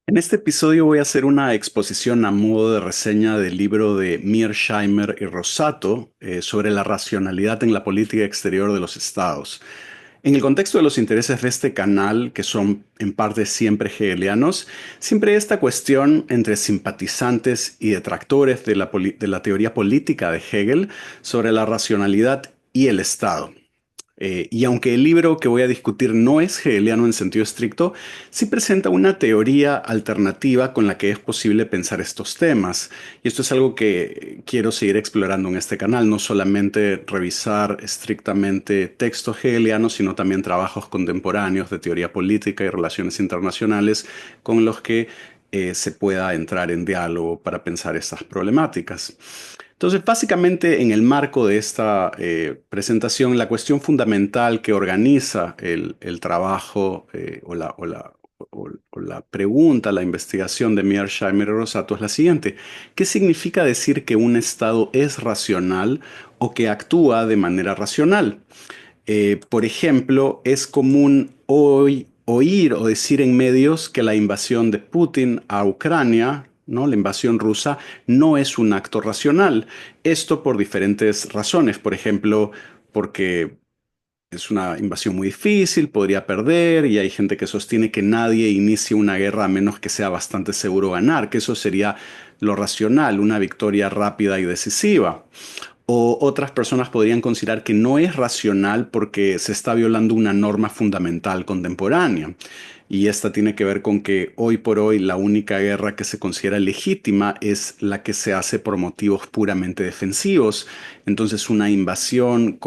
En este episodio voy a hacer una exposición a modo de reseña del libro de Mearsheimer y Rosato sobre la racionalidad en la política exterior de los estados. En el contexto de los intereses de este canal, que son en parte siempre hegelianos, siempre hay esta cuestión entre simpatizantes y detractores de la teoría política de Hegel sobre la racionalidad y el Estado. Y aunque el libro que voy a discutir no es hegeliano en sentido estricto, sí presenta una teoría alternativa con la que es posible pensar estos temas. Y esto es algo que quiero seguir explorando en este canal, no solamente revisar estrictamente textos hegelianos, sino también trabajos contemporáneos de teoría política y relaciones internacionales con los que se pueda entrar en diálogo para pensar estas problemáticas. Entonces, básicamente, en el marco de esta presentación, la cuestión fundamental que organiza el trabajo o la pregunta, la investigación de Mearsheimer y Rosato es la siguiente. ¿Qué significa decir que un Estado es racional o que actúa de manera racional? Por ejemplo, es común hoy oír o decir en medios que la invasión de Putin a Ucrania, ¿no? La invasión rusa, no es un acto racional. Esto por diferentes razones. Por ejemplo, porque es una invasión muy difícil, podría perder, y hay gente que sostiene que nadie inicie una guerra a menos que sea bastante seguro ganar, que eso sería lo racional, una victoria rápida y decisiva. O otras personas podrían considerar que no es racional porque se está violando una norma fundamental contemporánea. Y esta tiene que ver con que hoy por hoy la única guerra que se considera legítima es la que se hace por motivos puramente defensivos. Entonces una invasión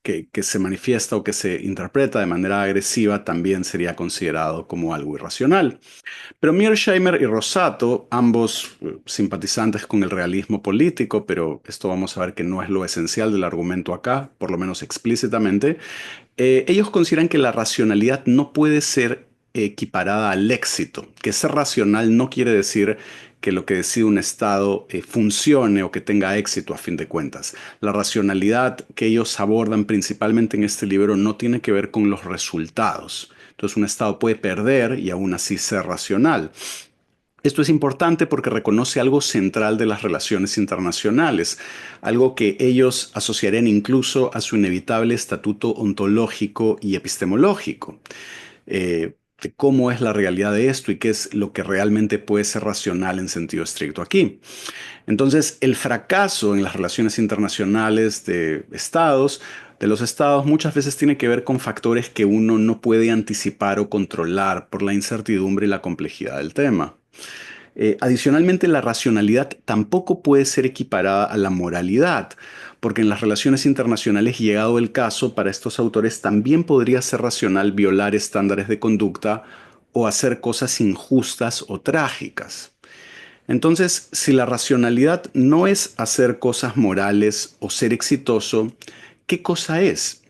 que se manifiesta o que se interpreta de manera agresiva también sería considerado como algo irracional. Pero Mearsheimer y Rosato, ambos simpatizantes con el realismo político, pero esto vamos a ver que no es lo esencial del argumento acá, por lo menos explícitamente, ellos consideran que la racionalidad no puede ser equiparada al éxito, que ser racional no quiere decir que lo que decide un Estado funcione o que tenga éxito a fin de cuentas. La racionalidad que ellos abordan principalmente en este libro no tiene que ver con los resultados. Entonces un Estado puede perder y aún así ser racional. Esto es importante porque reconoce algo central de las relaciones internacionales, algo que ellos asociarían incluso a su inevitable estatuto ontológico y epistemológico, de cómo es la realidad de esto y qué es lo que realmente puede ser racional en sentido estricto aquí. Entonces, el fracaso en las relaciones internacionales de los estados, muchas veces tiene que ver con factores que uno no puede anticipar o controlar por la incertidumbre y la complejidad del tema. Adicionalmente, la racionalidad tampoco puede ser equiparada a la moralidad, porque en las relaciones internacionales, llegado el caso, para estos autores también podría ser racional violar estándares de conducta o hacer cosas injustas o trágicas. Entonces, si la racionalidad no es hacer cosas morales o ser exitoso, ¿qué cosa es?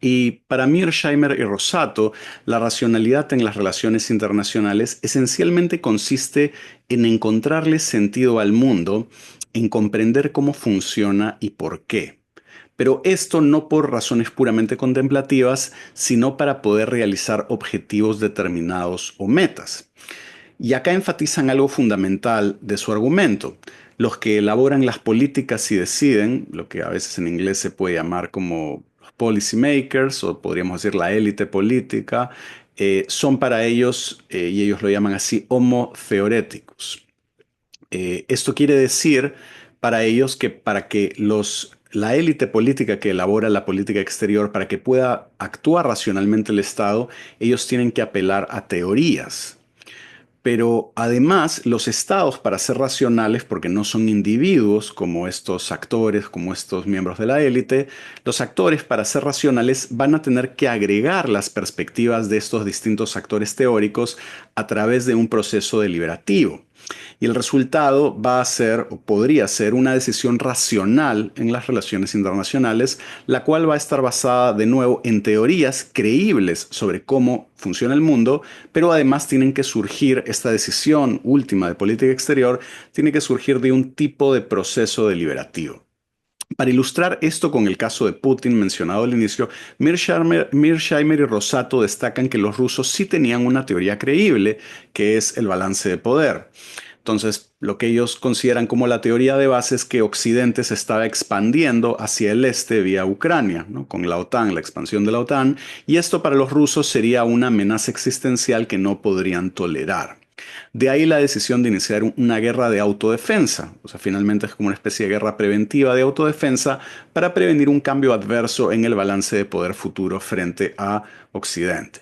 Y para Mearsheimer y Rosato, la racionalidad en las relaciones internacionales esencialmente consiste en encontrarle sentido al mundo, en comprender cómo funciona y por qué. Pero esto no por razones puramente contemplativas, sino para poder realizar objetivos determinados o metas. Y acá enfatizan algo fundamental de su argumento. Los que elaboran las políticas y deciden, lo que a veces en inglés se puede llamar como los policy makers o podríamos decir la élite política, son para ellos, y ellos lo llaman así, homo theoreticus. Esto quiere decir para ellos que para que la élite política que elabora la política exterior, para que pueda actuar racionalmente el Estado, ellos tienen que apelar a teorías. Pero además, los estados, para ser racionales, porque no son individuos como estos actores, como estos miembros de la élite, los actores, para ser racionales, van a tener que agregar las perspectivas de estos distintos actores teóricos a través de un proceso deliberativo. Y el resultado va a ser, o podría ser, una decisión racional en las relaciones internacionales, la cual va a estar basada de nuevo en teorías creíbles sobre cómo funciona el mundo, pero además tienen que surgir, esta decisión última de política exterior, tiene que surgir de un tipo de proceso deliberativo. Para ilustrar esto con el caso de Putin mencionado al inicio, Mearsheimer y Rosato destacan que los rusos sí tenían una teoría creíble, que es el balance de poder. Entonces, lo que ellos consideran como la teoría de base es que Occidente se estaba expandiendo hacia el este vía Ucrania, ¿no? Con la OTAN, la expansión de la OTAN, y esto para los rusos sería una amenaza existencial que no podrían tolerar. De ahí la decisión de iniciar una guerra de autodefensa. O sea, finalmente es como una especie de guerra preventiva de autodefensa para prevenir un cambio adverso en el balance de poder futuro frente a Occidente.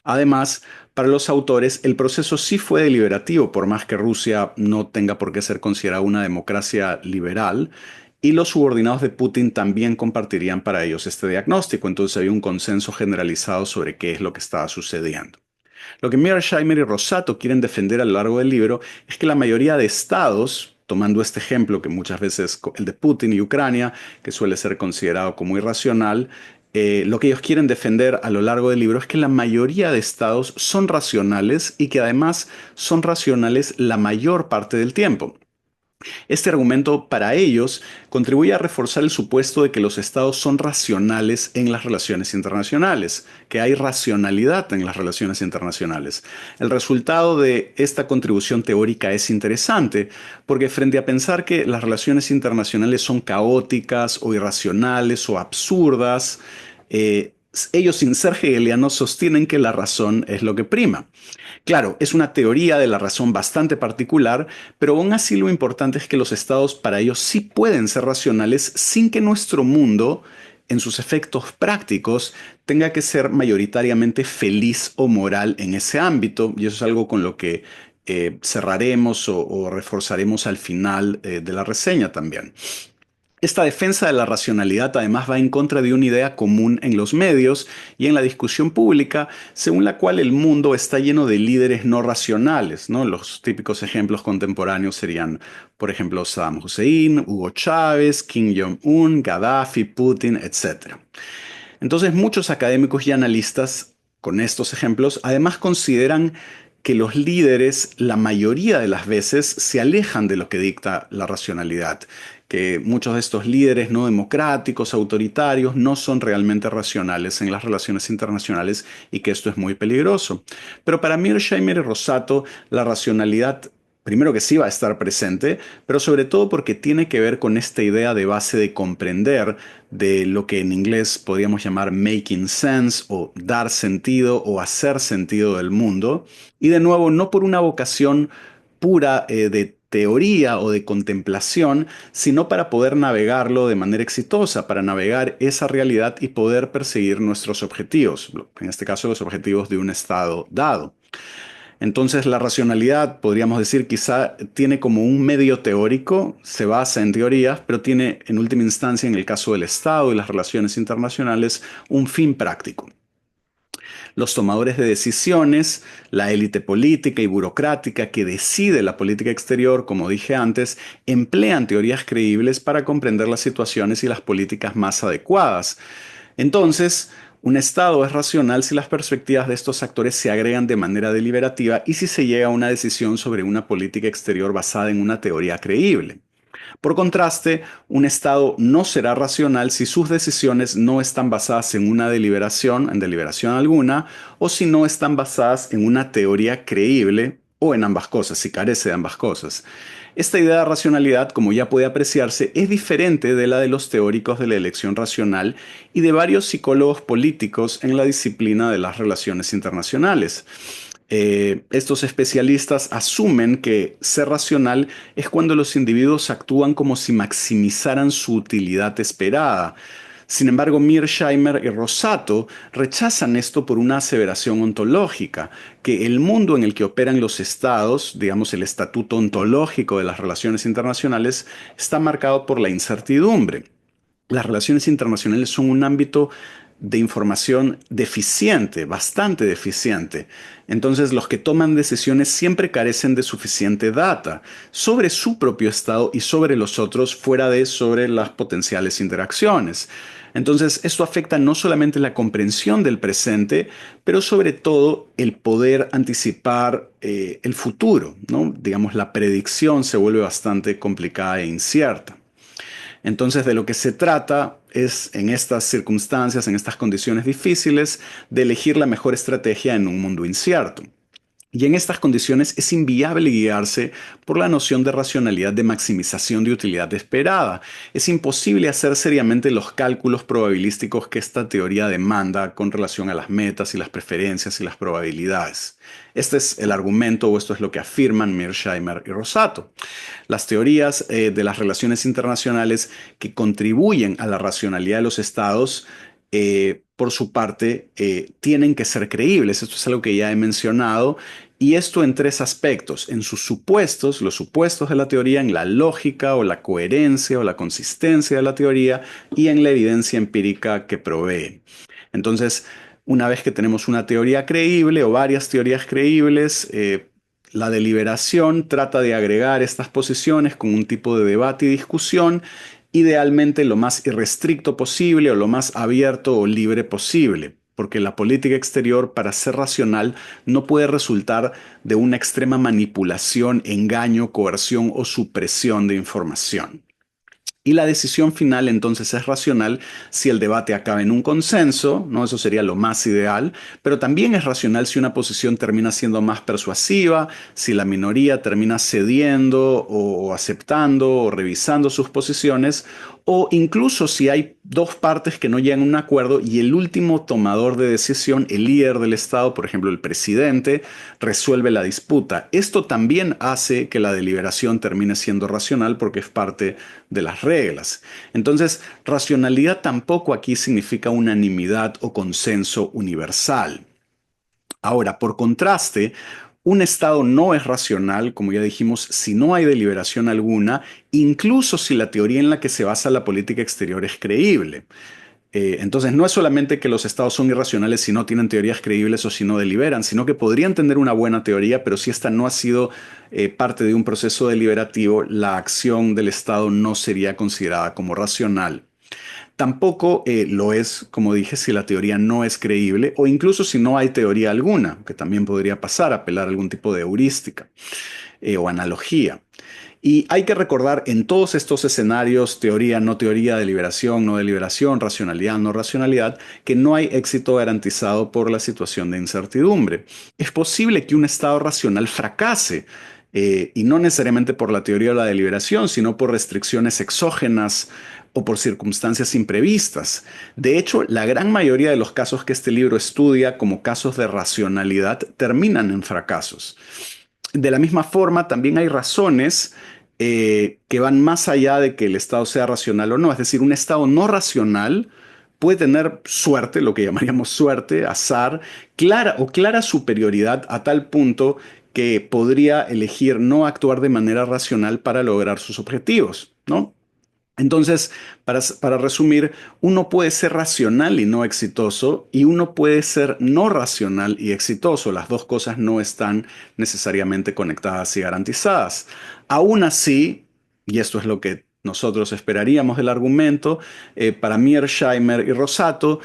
Además, para los autores, el proceso sí fue deliberativo, por más que Rusia no tenga por qué ser considerada una democracia liberal, y los subordinados de Putin también compartirían para ellos este diagnóstico, entonces había un consenso generalizado sobre qué es lo que estaba sucediendo. Lo que Mearsheimer y Rosato quieren defender a lo largo del libro es que la mayoría de estados, tomando este ejemplo que muchas veces el de Putin y Ucrania, que suele ser considerado como irracional, lo que ellos quieren defender a lo largo del libro es que la mayoría de estados son racionales y que además son racionales la mayor parte del tiempo. Este argumento para ellos contribuye a reforzar el supuesto de que los estados son racionales en las relaciones internacionales, que hay racionalidad en las relaciones internacionales. El resultado de esta contribución teórica es interesante, porque frente a pensar que las relaciones internacionales son caóticas o irracionales o absurdas, ellos sin ser hegelianos sostienen que la razón es lo que prima. Claro, es una teoría de la razón bastante particular, pero aún así lo importante es que los estados para ellos sí pueden ser racionales sin que nuestro mundo, en sus efectos prácticos, tenga que ser mayoritariamente feliz o moral en ese ámbito, y eso es algo con lo que cerraremos o reforzaremos al final de la reseña también. Esta defensa de la racionalidad además va en contra de una idea común en los medios y en la discusión pública, según la cual el mundo está lleno de líderes no racionales, ¿no? Los típicos ejemplos contemporáneos serían, por ejemplo, Saddam Hussein, Hugo Chávez, Kim Jong-un, Gaddafi, Putin, etc. Entonces, muchos académicos y analistas, con estos ejemplos, además consideran que los líderes, la mayoría de las veces, se alejan de lo que dicta la racionalidad, que muchos de estos líderes no democráticos, autoritarios, no son realmente racionales en las relaciones internacionales y que esto es muy peligroso. Pero para Mearsheimer y Rosato, la racionalidad primero que sí va a estar presente, pero sobre todo porque tiene que ver con esta idea de base de comprender de lo que en inglés podríamos llamar making sense o dar sentido o hacer sentido del mundo. Y de nuevo, no por una vocación pura de teoría o de contemplación, sino para poder navegarlo de manera exitosa, para navegar esa realidad y poder perseguir nuestros objetivos, en este caso los objetivos de un estado dado. Entonces la racionalidad, podríamos decir, quizá tiene como un medio teórico, se basa en teorías, pero tiene en última instancia, en el caso del Estado y las relaciones internacionales, un fin práctico. Los tomadores de decisiones, la élite política y burocrática que decide la política exterior, como dije antes, emplean teorías creíbles para comprender las situaciones y las políticas más adecuadas. Entonces, un Estado es racional si las perspectivas de estos actores se agregan de manera deliberativa y si se llega a una decisión sobre una política exterior basada en una teoría creíble. Por contraste, un Estado no será racional si sus decisiones no están basadas en una deliberación, en deliberación alguna, o si no están basadas en una teoría creíble, o en ambas cosas, si carece de ambas cosas. Esta idea de racionalidad, como ya puede apreciarse, es diferente de la de los teóricos de la elección racional y de varios psicólogos políticos en la disciplina de las relaciones internacionales. Estos especialistas asumen que ser racional es cuando los individuos actúan como si maximizaran su utilidad esperada. Sin embargo, Mearsheimer y Rosato rechazan esto por una aseveración ontológica, que el mundo en el que operan los estados, digamos el estatuto ontológico de las relaciones internacionales, está marcado por la incertidumbre. Las relaciones internacionales son un ámbito de información deficiente, bastante deficiente. Entonces, los que toman decisiones siempre carecen de suficiente data sobre su propio estado y sobre los otros, fuera de sobre las potenciales interacciones. Entonces, esto afecta no solamente la comprensión del presente, pero sobre todo el poder anticipar el futuro, ¿no? Digamos, la predicción se vuelve bastante complicada e incierta. Entonces, de lo que se trata es, en estas circunstancias, en estas condiciones difíciles, de elegir la mejor estrategia en un mundo incierto. Y en estas condiciones es inviable guiarse por la noción de racionalidad de maximización de utilidad esperada. Es imposible hacer seriamente los cálculos probabilísticos que esta teoría demanda con relación a las metas y las preferencias y las probabilidades. Este es el argumento, o esto es lo que afirman Mearsheimer y Rosato. Las teorías de las relaciones internacionales que contribuyen a la racionalidad de los estados, por su parte, tienen que ser creíbles. Esto es algo que ya he mencionado. Y esto en tres aspectos: en sus supuestos, los supuestos de la teoría, en la lógica o la coherencia o la consistencia de la teoría, y en la evidencia empírica que provee. Entonces, una vez que tenemos una teoría creíble o varias teorías creíbles, la deliberación trata de agregar estas posiciones con un tipo de debate y discusión, idealmente lo más irrestricto posible o lo más abierto o libre posible, porque la política exterior, para ser racional, no puede resultar de una extrema manipulación, engaño, coerción o supresión de información. Y la decisión final entonces es racional si el debate acaba en un consenso, ¿no? Eso sería lo más ideal, pero también es racional si una posición termina siendo más persuasiva, si la minoría termina cediendo o aceptando o revisando sus posiciones, o incluso si hay dos partes que no llegan a un acuerdo y el último tomador de decisión, el líder del Estado, por ejemplo el presidente, resuelve la disputa. Esto también hace que la deliberación termine siendo racional porque es parte de las reglas. Entonces, racionalidad tampoco aquí significa unanimidad o consenso universal. Ahora, por contraste, un Estado no es racional, como ya dijimos, si no hay deliberación alguna, incluso si la teoría en la que se basa la política exterior es creíble. Entonces, no es solamente que los estados son irracionales si no tienen teorías creíbles o si no deliberan, sino que podrían tener una buena teoría, pero si esta no ha sido parte de un proceso deliberativo, la acción del estado no sería considerada como racional. Tampoco lo es, como dije, si la teoría no es creíble o incluso si no hay teoría alguna, que también podría pasar, apelar a algún tipo de heurística o analogía. Y hay que recordar en todos estos escenarios, teoría, no teoría, deliberación, no deliberación, racionalidad, no racionalidad, que no hay éxito garantizado por la situación de incertidumbre. Es posible que un estado racional fracase, y no necesariamente por la teoría de la deliberación, sino por restricciones exógenas o por circunstancias imprevistas. De hecho, la gran mayoría de los casos que este libro estudia como casos de racionalidad terminan en fracasos. De la misma forma, también hay razones que van más allá de que el Estado sea racional o no. Es decir, un Estado no racional puede tener suerte, lo que llamaríamos suerte, azar, clara superioridad a tal punto que podría elegir no actuar de manera racional para lograr sus objetivos, ¿no? Entonces, para resumir, uno puede ser racional y no exitoso, y uno puede ser no racional y exitoso. Las dos cosas no están necesariamente conectadas y garantizadas. Aún así, y esto es lo que nosotros esperaríamos del argumento, para Mearsheimer y Rosato,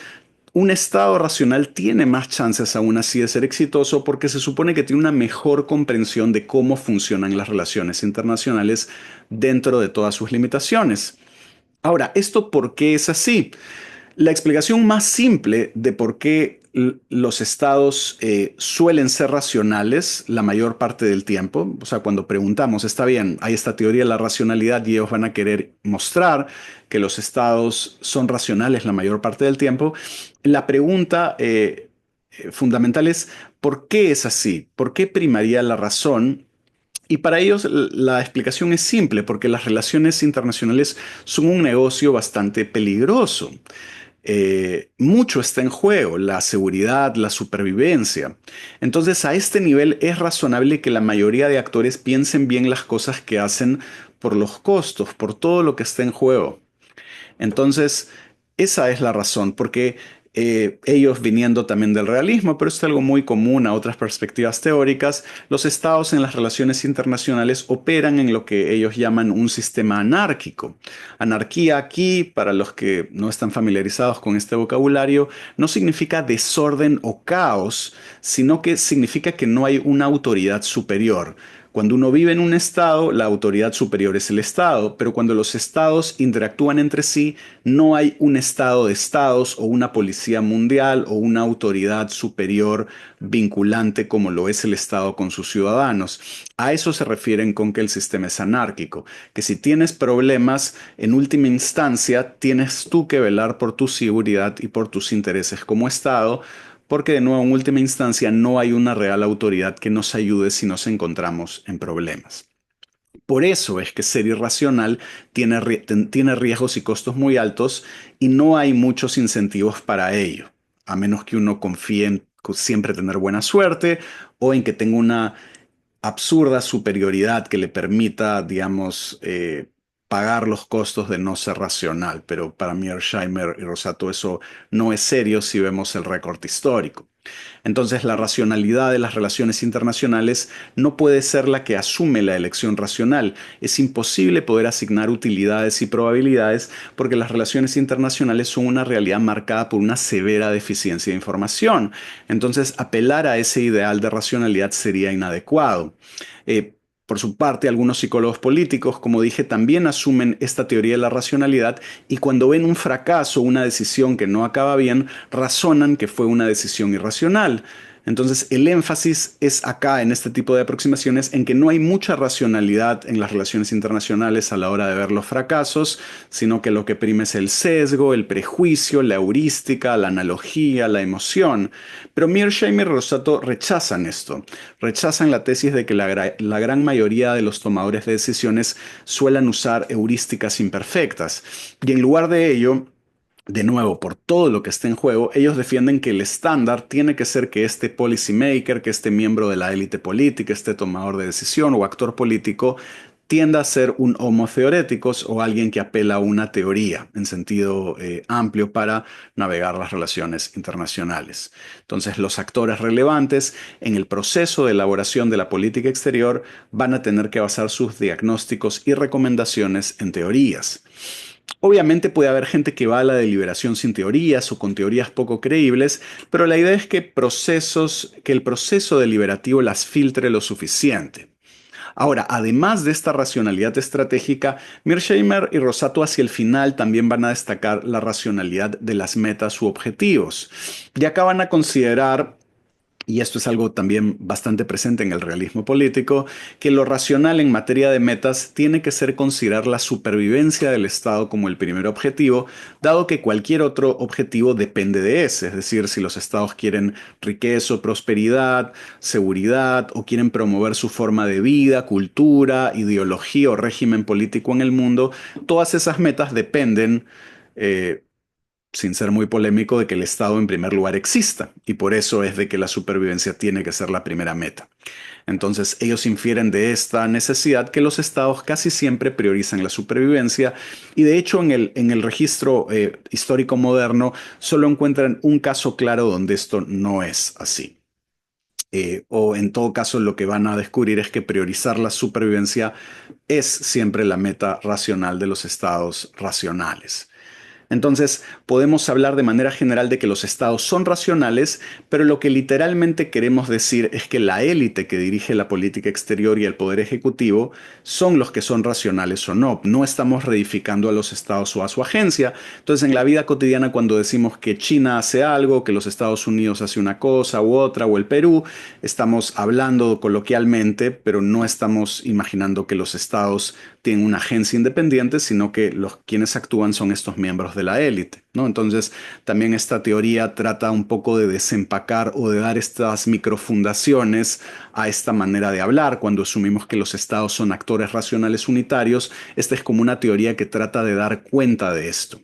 un estado racional tiene más chances aún así de ser exitoso porque se supone que tiene una mejor comprensión de cómo funcionan las relaciones internacionales dentro de todas sus limitaciones. Ahora, ¿esto por qué es así? La explicación más simple de por qué los estados suelen ser racionales la mayor parte del tiempo, o sea, cuando preguntamos, está bien, hay esta teoría de la racionalidad y ellos van a querer mostrar que los estados son racionales la mayor parte del tiempo, la pregunta fundamental es ¿por qué es así? ¿Por qué primaría la razón? Y para ellos la explicación es simple, porque las relaciones internacionales son un negocio bastante peligroso. Mucho está en juego, la seguridad, la supervivencia. Entonces, a este nivel es razonable que la mayoría de actores piensen bien las cosas que hacen por los costos, por todo lo que está en juego. Entonces, esa es la razón, porque ellos viniendo también del realismo, pero esto es algo muy común a otras perspectivas teóricas, los estados en las relaciones internacionales operan en lo que ellos llaman un sistema anárquico. Anarquía aquí, para los que no están familiarizados con este vocabulario, no significa desorden o caos, sino que significa que no hay una autoridad superior. Cuando uno vive en un estado, la autoridad superior es el estado, pero cuando los estados interactúan entre sí, no hay un estado de estados o una policía mundial o una autoridad superior vinculante como lo es el estado con sus ciudadanos. A eso se refieren con que el sistema es anárquico, que si tienes problemas, en última instancia, tienes tú que velar por tu seguridad y por tus intereses como estado, porque de nuevo, en última instancia, no hay una real autoridad que nos ayude si nos encontramos en problemas. Por eso es que ser irracional tiene riesgos y costos muy altos y no hay muchos incentivos para ello, a menos que uno confíe en siempre tener buena suerte o en que tenga una absurda superioridad que le permita, digamos, pagar los costos de no ser racional. Pero para Mearsheimer y Rosato eso no es serio si vemos el récord histórico. Entonces, la racionalidad de las relaciones internacionales no puede ser la que asume la elección racional. Es imposible poder asignar utilidades y probabilidades porque las relaciones internacionales son una realidad marcada por una severa deficiencia de información. Entonces, apelar a ese ideal de racionalidad sería inadecuado. Por su parte, algunos psicólogos políticos, como dije, también asumen esta teoría de la racionalidad y cuando ven un fracaso, una decisión que no acaba bien, razonan que fue una decisión irracional. Entonces, el énfasis es acá, en este tipo de aproximaciones, en que no hay mucha racionalidad en las relaciones internacionales a la hora de ver los fracasos, sino que lo que prima es el sesgo, el prejuicio, la heurística, la analogía, la emoción. Pero Mearsheimer y Rosato rechazan esto. Rechazan la tesis de que la gran mayoría de los tomadores de decisiones suelen usar heurísticas imperfectas. Y en lugar de ello, de nuevo, por todo lo que está en juego, ellos defienden que el estándar tiene que ser que este policymaker, que este miembro de la élite política, este tomador de decisión o actor político, tienda a ser un homo theoreticus o alguien que apela a una teoría en sentido amplio para navegar las relaciones internacionales. Entonces, los actores relevantes en el proceso de elaboración de la política exterior van a tener que basar sus diagnósticos y recomendaciones en teorías. Obviamente puede haber gente que va a la deliberación sin teorías o con teorías poco creíbles, pero la idea es que el proceso deliberativo las filtre lo suficiente. Ahora, además de esta racionalidad estratégica, Mearsheimer y Rosato hacia el final también van a destacar la racionalidad de las metas u objetivos. Y acá van a considerar, y esto es algo también bastante presente en el realismo político, que lo racional en materia de metas tiene que ser considerar la supervivencia del Estado como el primer objetivo, dado que cualquier otro objetivo depende de ese. Es decir, si los Estados quieren riqueza o prosperidad, seguridad, o quieren promover su forma de vida, cultura, ideología o régimen político en el mundo, todas esas metas dependen sin ser muy polémico, de que el Estado en primer lugar exista, y por eso es de que la supervivencia tiene que ser la primera meta. Entonces ellos infieren de esta necesidad que los estados casi siempre priorizan la supervivencia y de hecho en el registro histórico moderno solo encuentran un caso claro donde esto no es así. O en todo caso lo que van a descubrir es que priorizar la supervivencia es siempre la meta racional de los estados racionales. Entonces, podemos hablar de manera general de que los estados son racionales, pero lo que literalmente queremos decir es que la élite que dirige la política exterior y el poder ejecutivo son los que son racionales o no. No estamos reificando a los estados o a su agencia. Entonces, en la vida cotidiana, cuando decimos que China hace algo, que los Estados Unidos hace una cosa u otra, o el Perú, estamos hablando coloquialmente, pero no estamos imaginando que los estados tienen una agencia independiente, sino que quienes actúan son estos miembros de la élite, ¿no? Entonces, también esta teoría trata un poco de desempacar o de dar estas microfundaciones a esta manera de hablar. Cuando asumimos que los estados son actores racionales unitarios, esta es como una teoría que trata de dar cuenta de esto.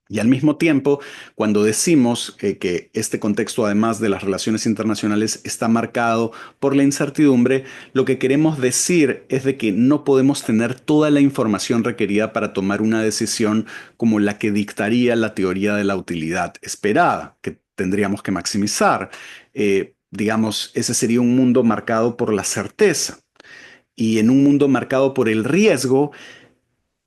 Y al mismo tiempo, cuando decimos que este contexto, además de las relaciones internacionales, está marcado por la incertidumbre, lo que queremos decir es de que no podemos tener toda la información requerida para tomar una decisión como la que dictaría la teoría de la utilidad esperada, que tendríamos que maximizar. Digamos, ese sería un mundo marcado por la certeza. Y en un mundo marcado por el riesgo,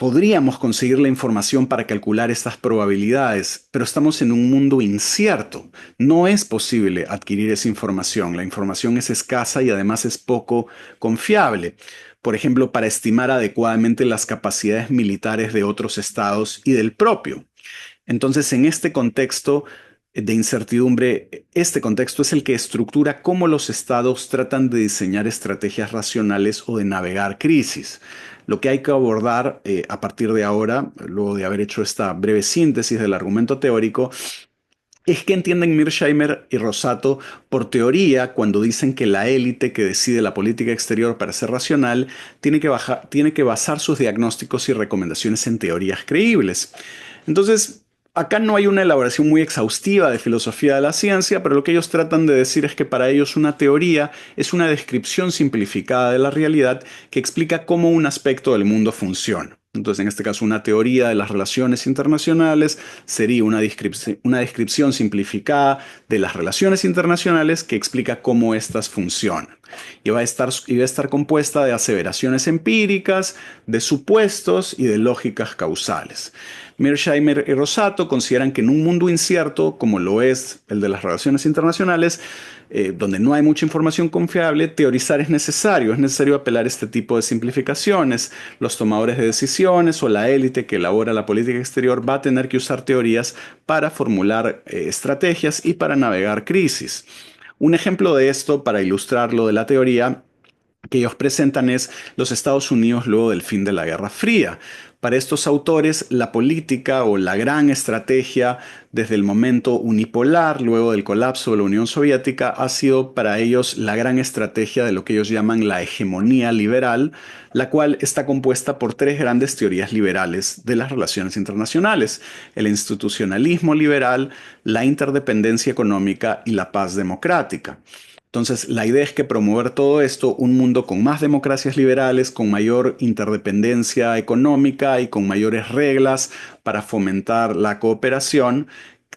Podríamos conseguir la información para calcular estas probabilidades, pero estamos en un mundo incierto. No es posible adquirir esa información. La información es escasa y además es poco confiable. Por ejemplo, para estimar adecuadamente las capacidades militares de otros estados y del propio. Entonces, en este contexto de incertidumbre, este contexto es el que estructura cómo los estados tratan de diseñar estrategias racionales o de navegar crisis. Lo que hay que abordar a partir de ahora, luego de haber hecho esta breve síntesis del argumento teórico, es que entienden Mearsheimer y Rosato por teoría cuando dicen que la élite que decide la política exterior para ser racional tiene que basar sus diagnósticos y recomendaciones en teorías creíbles. Entonces, acá no hay una elaboración muy exhaustiva de filosofía de la ciencia, pero lo que ellos tratan de decir es que para ellos una teoría es una descripción simplificada de la realidad que explica cómo un aspecto del mundo funciona. Entonces, en este caso, una teoría de las relaciones internacionales sería una descripción simplificada de las relaciones internacionales que explica cómo éstas funcionan. Y va a estar compuesta de aseveraciones empíricas, de supuestos y de lógicas causales. Mearsheimer y Rosato consideran que en un mundo incierto, como lo es el de las relaciones internacionales, donde no hay mucha información confiable, teorizar es necesario. Es necesario apelar a este tipo de simplificaciones. Los tomadores de decisiones o la élite que elabora la política exterior va a tener que usar teorías para formular estrategias y para navegar crisis. Un ejemplo de esto, para ilustrar lo de la teoría, que ellos presentan es los Estados Unidos luego del fin de la Guerra Fría. Para estos autores, la política o la gran estrategia desde el momento unipolar, luego del colapso de la Unión Soviética, ha sido para ellos la gran estrategia de lo que ellos llaman la hegemonía liberal, la cual está compuesta por tres grandes teorías liberales de las relaciones internacionales: el institucionalismo liberal, la interdependencia económica y la paz democrática. Entonces, la idea es que promover todo esto, un mundo con más democracias liberales, con mayor interdependencia económica y con mayores reglas para fomentar la cooperación,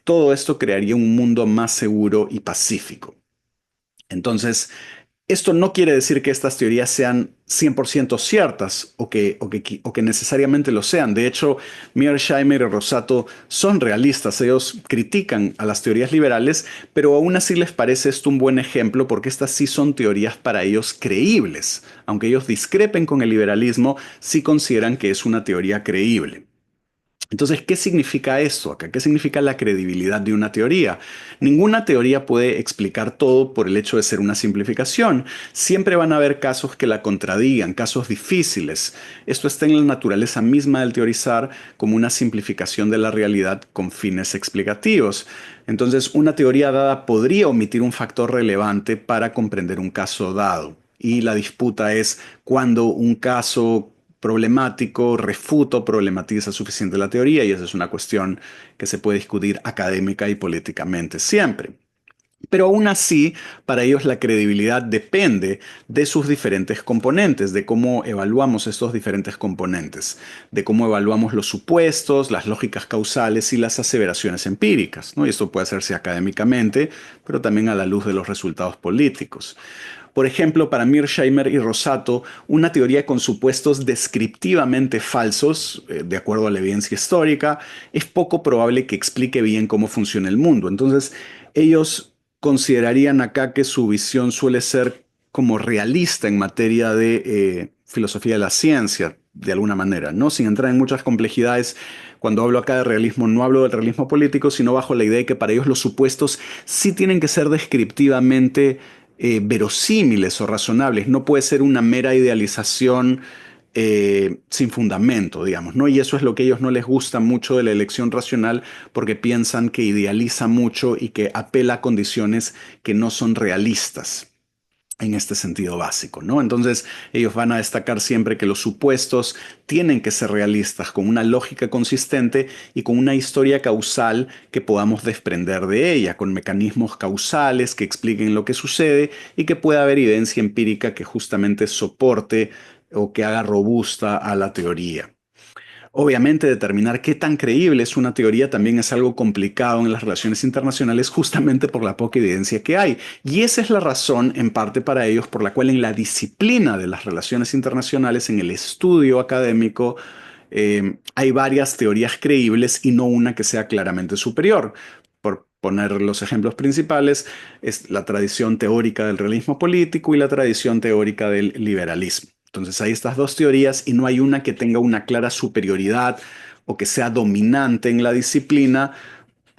todo esto crearía un mundo más seguro y pacífico. Entonces, esto no quiere decir que estas teorías sean 100% ciertas o que necesariamente lo sean. De hecho, Mearsheimer y Rosato son realistas. Ellos critican a las teorías liberales, pero aún así les parece esto un buen ejemplo porque estas sí son teorías para ellos creíbles. Aunque ellos discrepen con el liberalismo, sí consideran que es una teoría creíble. Entonces, ¿qué significa esto acá? ¿Qué significa la credibilidad de una teoría? Ninguna teoría puede explicar todo por el hecho de ser una simplificación. Siempre van a haber casos que la contradigan, casos difíciles. Esto está en la naturaleza misma del teorizar como una simplificación de la realidad con fines explicativos. Entonces, una teoría dada podría omitir un factor relevante para comprender un caso dado. Y la disputa es cuando un caso problemático, refuta o problematiza suficiente la teoría, y esa es una cuestión que se puede discutir académica y políticamente siempre. Pero aún así, para ellos la credibilidad depende de sus diferentes componentes, de cómo evaluamos estos diferentes componentes, de cómo evaluamos los supuestos, las lógicas causales y las aseveraciones empíricas, ¿no? Y esto puede hacerse académicamente, pero también a la luz de los resultados políticos. Por ejemplo, para Mearsheimer y Rosato, una teoría con supuestos descriptivamente falsos, de acuerdo a la evidencia histórica, es poco probable que explique bien cómo funciona el mundo. Entonces, ellos considerarían acá que su visión suele ser como realista en materia de filosofía de la ciencia, de alguna manera, ¿no? Sin entrar en muchas complejidades. Cuando hablo acá de realismo, no hablo del realismo político, sino bajo la idea de que para ellos los supuestos sí tienen que ser descriptivamente verosímiles o razonables. No puede ser una mera idealización sin fundamento, digamos, ¿no? Y eso es lo que a ellos no les gusta mucho de la elección racional, porque piensan que idealiza mucho y que apela a condiciones que no son realistas en este sentido básico, ¿no? Entonces, ellos van a destacar siempre que los supuestos tienen que ser realistas, con una lógica consistente y con una historia causal que podamos desprender de ella, con mecanismos causales que expliquen lo que sucede y que pueda haber evidencia empírica que justamente soporte o que haga robusta a la teoría. Obviamente, determinar qué tan creíble es una teoría también es algo complicado en las relaciones internacionales justamente por la poca evidencia que hay. Y esa es la razón, en parte para ellos, por la cual en la disciplina de las relaciones internacionales, en el estudio académico, hay varias teorías creíbles y no una que sea claramente superior. Por poner los ejemplos principales, es la tradición teórica del realismo político y la tradición teórica del liberalismo. Entonces hay estas dos teorías y no hay una que tenga una clara superioridad o que sea dominante en la disciplina,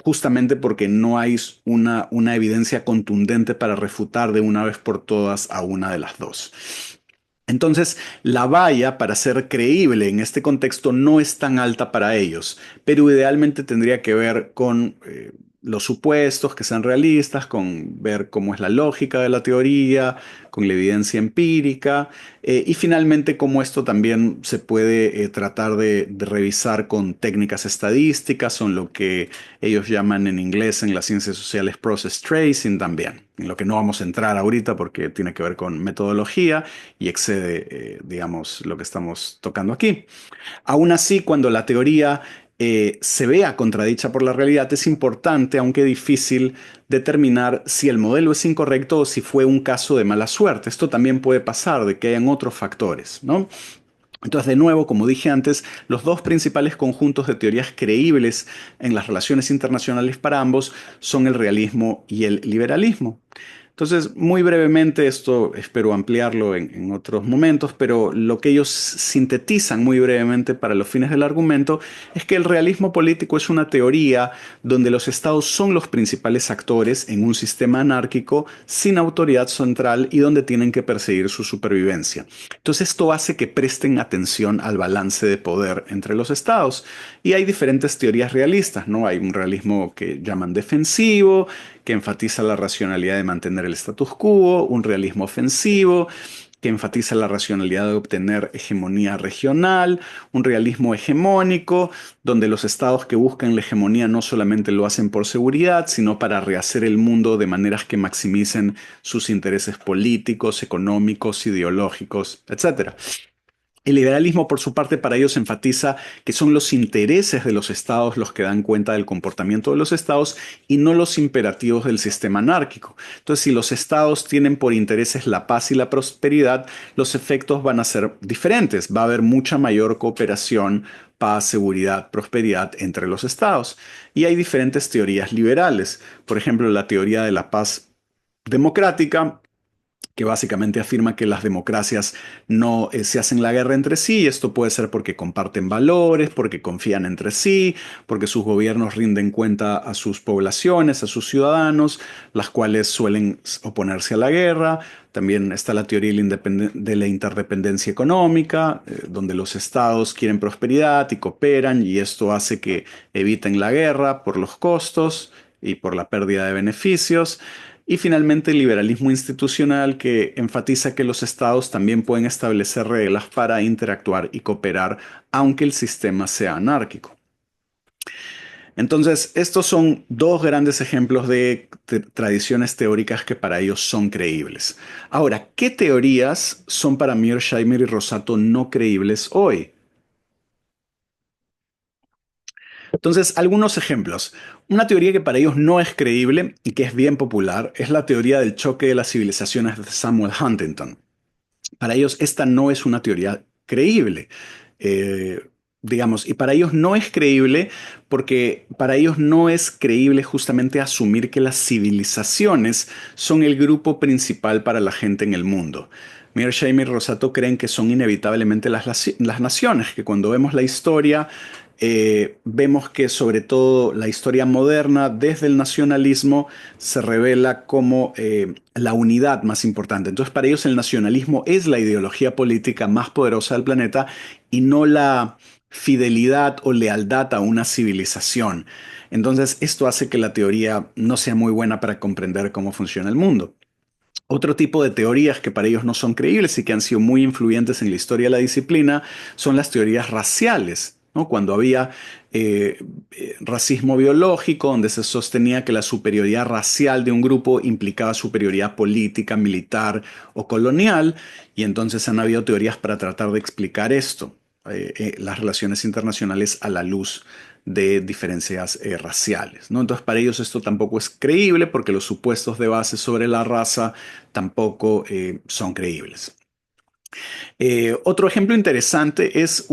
justamente porque no hay una evidencia contundente para refutar de una vez por todas a una de las dos. Entonces, la valla para ser creíble en este contexto no es tan alta para ellos, pero idealmente tendría que ver con los supuestos que sean realistas, con ver cómo es la lógica de la teoría, con la evidencia empírica, y finalmente cómo esto también se puede tratar de revisar con técnicas estadísticas, son lo que ellos llaman en inglés en las ciencias sociales process tracing también, en lo que no vamos a entrar ahorita porque tiene que ver con metodología y excede, digamos, lo que estamos tocando aquí. Aún así, cuando la teoría se vea contradicha por la realidad, es importante, aunque difícil, determinar si el modelo es incorrecto o si fue un caso de mala suerte. Esto también puede pasar, de que hayan otros factores, ¿no? Entonces, de nuevo, como dije antes, los dos principales conjuntos de teorías creíbles en las relaciones internacionales para ambos son el realismo y el liberalismo. Entonces, muy brevemente, esto espero ampliarlo en otros momentos, pero lo que ellos sintetizan muy brevemente para los fines del argumento es que el realismo político es una teoría donde los estados son los principales actores en un sistema anárquico sin autoridad central y donde tienen que perseguir su supervivencia. Entonces, esto hace que presten atención al balance de poder entre los estados. Y hay diferentes teorías realistas, ¿no? Hay un realismo que llaman defensivo, que enfatiza la racionalidad de mantener el status quo, un realismo ofensivo, que enfatiza la racionalidad de obtener hegemonía regional, un realismo hegemónico, donde los estados que buscan la hegemonía no solamente lo hacen por seguridad, sino para rehacer el mundo de maneras que maximicen sus intereses políticos, económicos, ideológicos, etcétera. El liberalismo, por su parte, para ellos enfatiza que son los intereses de los estados los que dan cuenta del comportamiento de los estados y no los imperativos del sistema anárquico. Entonces, si los estados tienen por intereses la paz y la prosperidad, los efectos van a ser diferentes. Va a haber mucha mayor cooperación, paz, seguridad, prosperidad entre los estados. Y hay diferentes teorías liberales. Por ejemplo, la teoría de la paz democrática, que básicamente afirma que las democracias no se hacen la guerra entre sí, y esto puede ser porque comparten valores, porque confían entre sí, porque sus gobiernos rinden cuenta a sus poblaciones, a sus ciudadanos, las cuales suelen oponerse a la guerra. También está la teoría de la interdependencia económica, donde los estados quieren prosperidad y cooperan, y esto hace que eviten la guerra por los costos y por la pérdida de beneficios. Y finalmente el liberalismo institucional, que enfatiza que los estados también pueden establecer reglas para interactuar y cooperar aunque el sistema sea anárquico. Entonces, estos son dos grandes ejemplos de tradiciones teóricas que para ellos son creíbles. Ahora, ¿qué teorías son para Mearsheimer y Rosato no creíbles hoy? Entonces, algunos ejemplos. Una teoría que para ellos no es creíble y que es bien popular es la teoría del choque de las civilizaciones de Samuel Huntington. Para ellos esta no es una teoría creíble. Eh, digamos, y para ellos no es creíble porque para ellos no es creíble justamente asumir que las civilizaciones son el grupo principal para la gente en el mundo. Mearsheimer y Rosato creen que son inevitablemente las naciones, que cuando vemos la historia vemos que sobre todo la historia moderna desde el nacionalismo se revela como la unidad más importante. Entonces para ellos el nacionalismo es la ideología política más poderosa del planeta y no la fidelidad o lealtad a una civilización. Entonces esto hace que la teoría no sea muy buena para comprender cómo funciona el mundo. Otro tipo de teorías que para ellos no son creíbles y que han sido muy influyentes en la historia de la disciplina son las teorías raciales, ¿no? Cuando había racismo biológico, donde se sostenía que la superioridad racial de un grupo implicaba superioridad política, militar o colonial, y entonces han habido teorías para tratar de explicar esto, las relaciones internacionales a la luz de diferencias raciales, ¿no? Entonces, para ellos esto tampoco es creíble porque los supuestos de base sobre la raza tampoco son creíbles. Otro ejemplo interesante es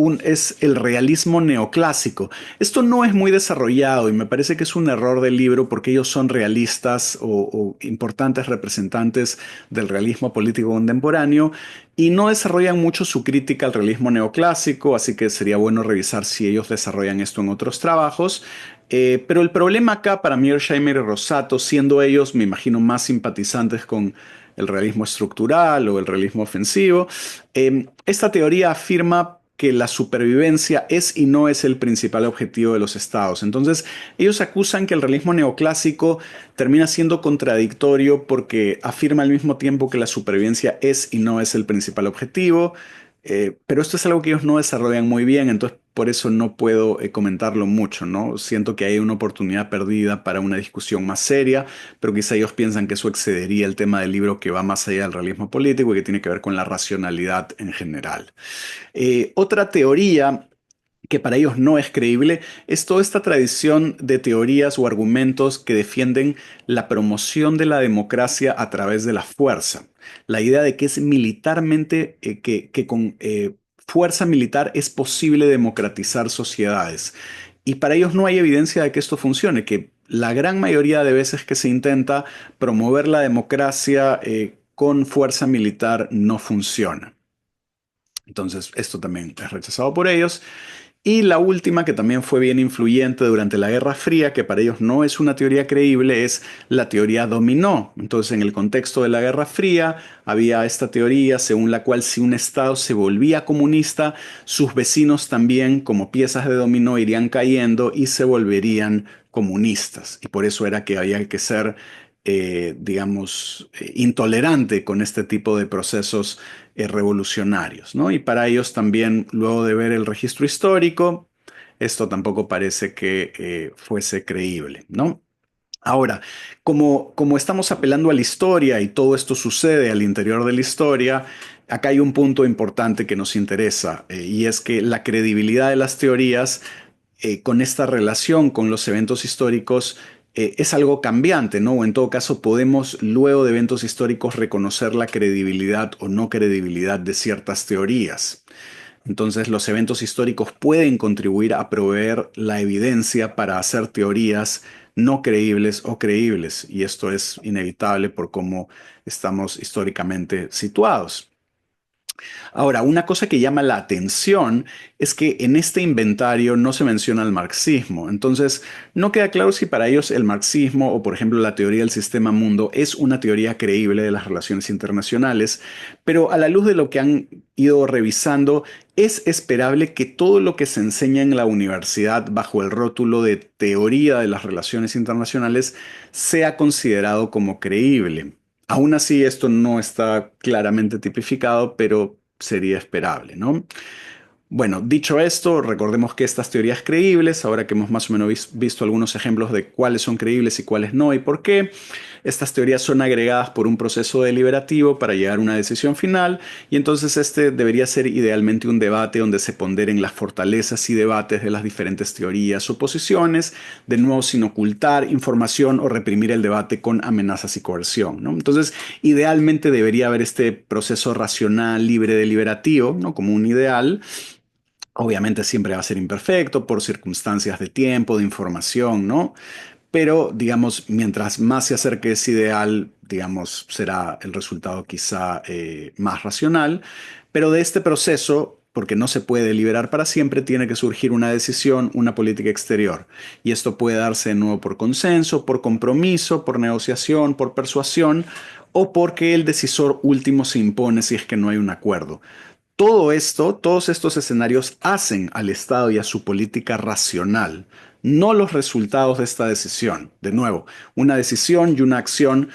el realismo neoclásico. Esto no es muy desarrollado y me parece que es un error del libro porque ellos son realistas o importantes representantes del realismo político contemporáneo y no desarrollan mucho su crítica al realismo neoclásico, así que sería bueno revisar si ellos desarrollan esto en otros trabajos. Pero el problema acá para Mearsheimer y Rosato, siendo ellos, me imagino, más simpatizantes con el realismo estructural o el realismo ofensivo, esta teoría afirma que la supervivencia es y no es el principal objetivo de los estados. Entonces, ellos acusan que el realismo neoclásico termina siendo contradictorio porque afirma al mismo tiempo que la supervivencia es y no es el principal objetivo, pero esto es algo que ellos no desarrollan muy bien, entonces por eso no puedo comentarlo mucho, ¿no? Siento que hay una oportunidad perdida para una discusión más seria, pero quizá ellos piensan que eso excedería el tema del libro que va más allá del realismo político y que tiene que ver con la racionalidad en general. Otra teoría que para ellos no es creíble es toda esta tradición de teorías o argumentos que defienden la promoción de la democracia a través de la fuerza. La idea de que es militarmente, que con fuerza militar es posible democratizar sociedades. Y para ellos no hay evidencia de que esto funcione, que la gran mayoría de veces que se intenta promover la democracia con fuerza militar no funciona. Entonces, esto también es rechazado por ellos. Y la última, que también fue bien influyente durante la Guerra Fría, que para ellos no es una teoría creíble, es la teoría dominó. Entonces, en el contexto de la Guerra Fría, había esta teoría según la cual si un Estado se volvía comunista, sus vecinos también, como piezas de dominó, irían cayendo y se volverían comunistas. Y por eso era que había que ser, digamos, intolerante con este tipo de procesos revolucionarios, ¿no? Y para ellos también, luego de ver el registro histórico, esto tampoco parece que fuese creíble, ¿no? Ahora, como estamos apelando a la historia y todo esto sucede al interior de la historia, acá hay un punto importante que nos interesa y es que la credibilidad de las teorías con esta relación con los eventos históricos es algo cambiante, ¿no? O en todo caso podemos luego de eventos históricos reconocer la credibilidad o no credibilidad de ciertas teorías. Entonces los eventos históricos pueden contribuir a proveer la evidencia para hacer teorías no creíbles o creíbles, y esto es inevitable por cómo estamos históricamente situados. Ahora, una cosa que llama la atención es que en este inventario no se menciona el marxismo. Entonces, no queda claro si para ellos el marxismo o, por ejemplo, la teoría del sistema mundo es una teoría creíble de las relaciones internacionales, pero a la luz de lo que han ido revisando, es esperable que todo lo que se enseña en la universidad bajo el rótulo de teoría de las relaciones internacionales sea considerado como creíble. Aún así, esto no está claramente tipificado, pero sería esperable, ¿no? Bueno, dicho esto, recordemos que estas teorías creíbles, ahora que hemos más o menos visto algunos ejemplos de cuáles son creíbles y cuáles no y por qué, estas teorías son agregadas por un proceso deliberativo para llegar a una decisión final y entonces este debería ser idealmente un debate donde se ponderen las fortalezas y debates de las diferentes teorías o posiciones, de nuevo sin ocultar información o reprimir el debate con amenazas y coerción, ¿no? Entonces, idealmente debería haber este proceso racional, libre, deliberativo, ¿no? Como un ideal. Obviamente siempre va a ser imperfecto por circunstancias de tiempo, de información, ¿no? Pero, digamos, mientras más se acerque ese ideal, digamos, será el resultado quizá más racional. Pero de este proceso, porque no se puede liberar para siempre, tiene que surgir una decisión, una política exterior. Y esto puede darse de nuevo por consenso, por compromiso, por negociación, por persuasión, o porque el decisor último se impone si es que no hay un acuerdo. Todo esto, todos estos escenarios hacen al Estado y a su política racional, no los resultados de esta decisión. De nuevo, una decisión y una acción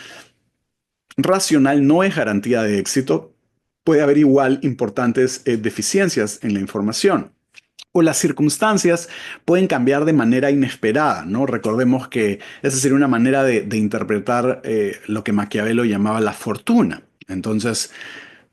racional no es garantía de éxito. Puede haber igual importantes deficiencias en la información. O las circunstancias pueden cambiar de manera inesperada, ¿no? Recordemos que esa sería una manera de interpretar lo que Maquiavelo llamaba la fortuna. Entonces,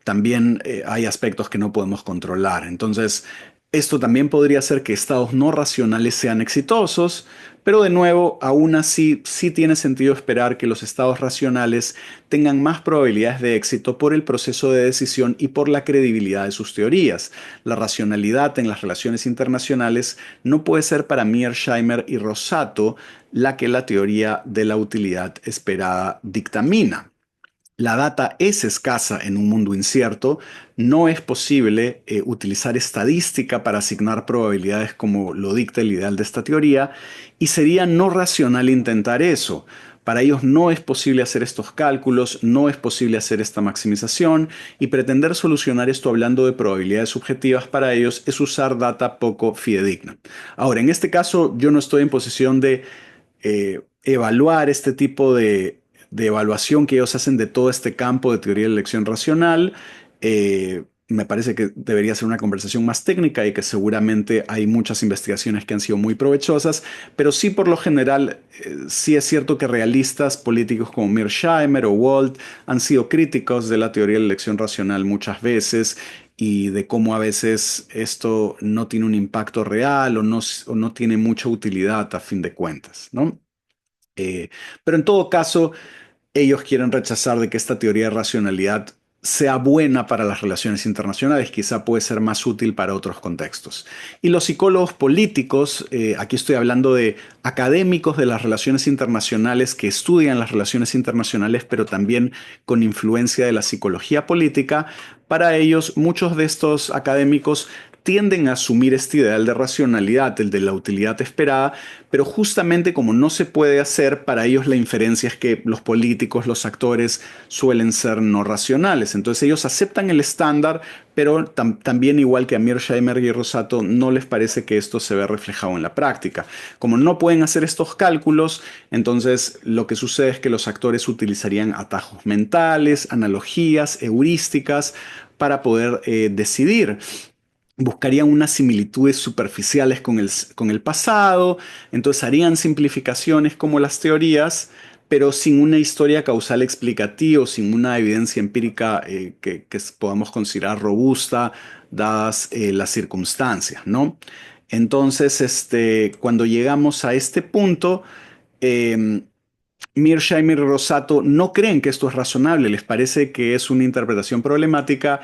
también hay aspectos que no podemos controlar. Entonces, Esto también podría hacer que estados no racionales sean exitosos, pero de nuevo, aún así, sí tiene sentido esperar que los estados racionales tengan más probabilidades de éxito por el proceso de decisión y por la credibilidad de sus teorías. La racionalidad en las relaciones internacionales no puede ser para Mearsheimer y Rosato la que la teoría de la utilidad esperada dictamina. La data es escasa en un mundo incierto, no es posible utilizar estadística para asignar probabilidades como lo dicta el ideal de esta teoría y sería no racional intentar eso. Para ellos no es posible hacer estos cálculos, no es posible hacer esta maximización y pretender solucionar esto hablando de probabilidades subjetivas para ellos es usar data poco fidedigna. Ahora, en este caso yo no estoy en posición de evaluar este tipo de evaluación que ellos hacen de todo este campo de teoría de la elección racional. Me parece que debería ser una conversación más técnica y que seguramente hay muchas investigaciones que han sido muy provechosas, pero sí por lo general, sí es cierto que realistas políticos como Mearsheimer o Walt han sido críticos de la teoría de la elección racional muchas veces y de cómo a veces esto no tiene un impacto real o no tiene mucha utilidad a fin de cuentas, ¿no? Eh, pero en todo caso, ellos quieren rechazar de que esta teoría de racionalidad sea buena para las relaciones internacionales, quizá puede ser más útil para otros contextos. Y los psicólogos políticos, aquí estoy hablando de académicos de las relaciones internacionales que estudian las relaciones internacionales, pero también con influencia de la psicología política, para ellos muchos de estos académicos tienden a asumir este ideal de racionalidad, el de la utilidad esperada, pero justamente como no se puede hacer, para ellos la inferencia es que los políticos, los actores suelen ser no racionales. Entonces ellos aceptan el estándar, pero también igual que a Mearsheimer y Rosato, no les parece que esto se ve reflejado en la práctica. Como no pueden hacer estos cálculos, entonces lo que sucede es que los actores utilizarían atajos mentales, analogías, heurísticas para poder decidir buscarían unas similitudes superficiales con el pasado, entonces harían simplificaciones como las teorías, pero sin una historia causal explicativa, sin una evidencia empírica que podamos considerar robusta, dadas las circunstancias, ¿no? Entonces, cuando llegamos a este punto, eh, Mearsheimer y Rosato no creen que esto es razonable, les parece que es una interpretación problemática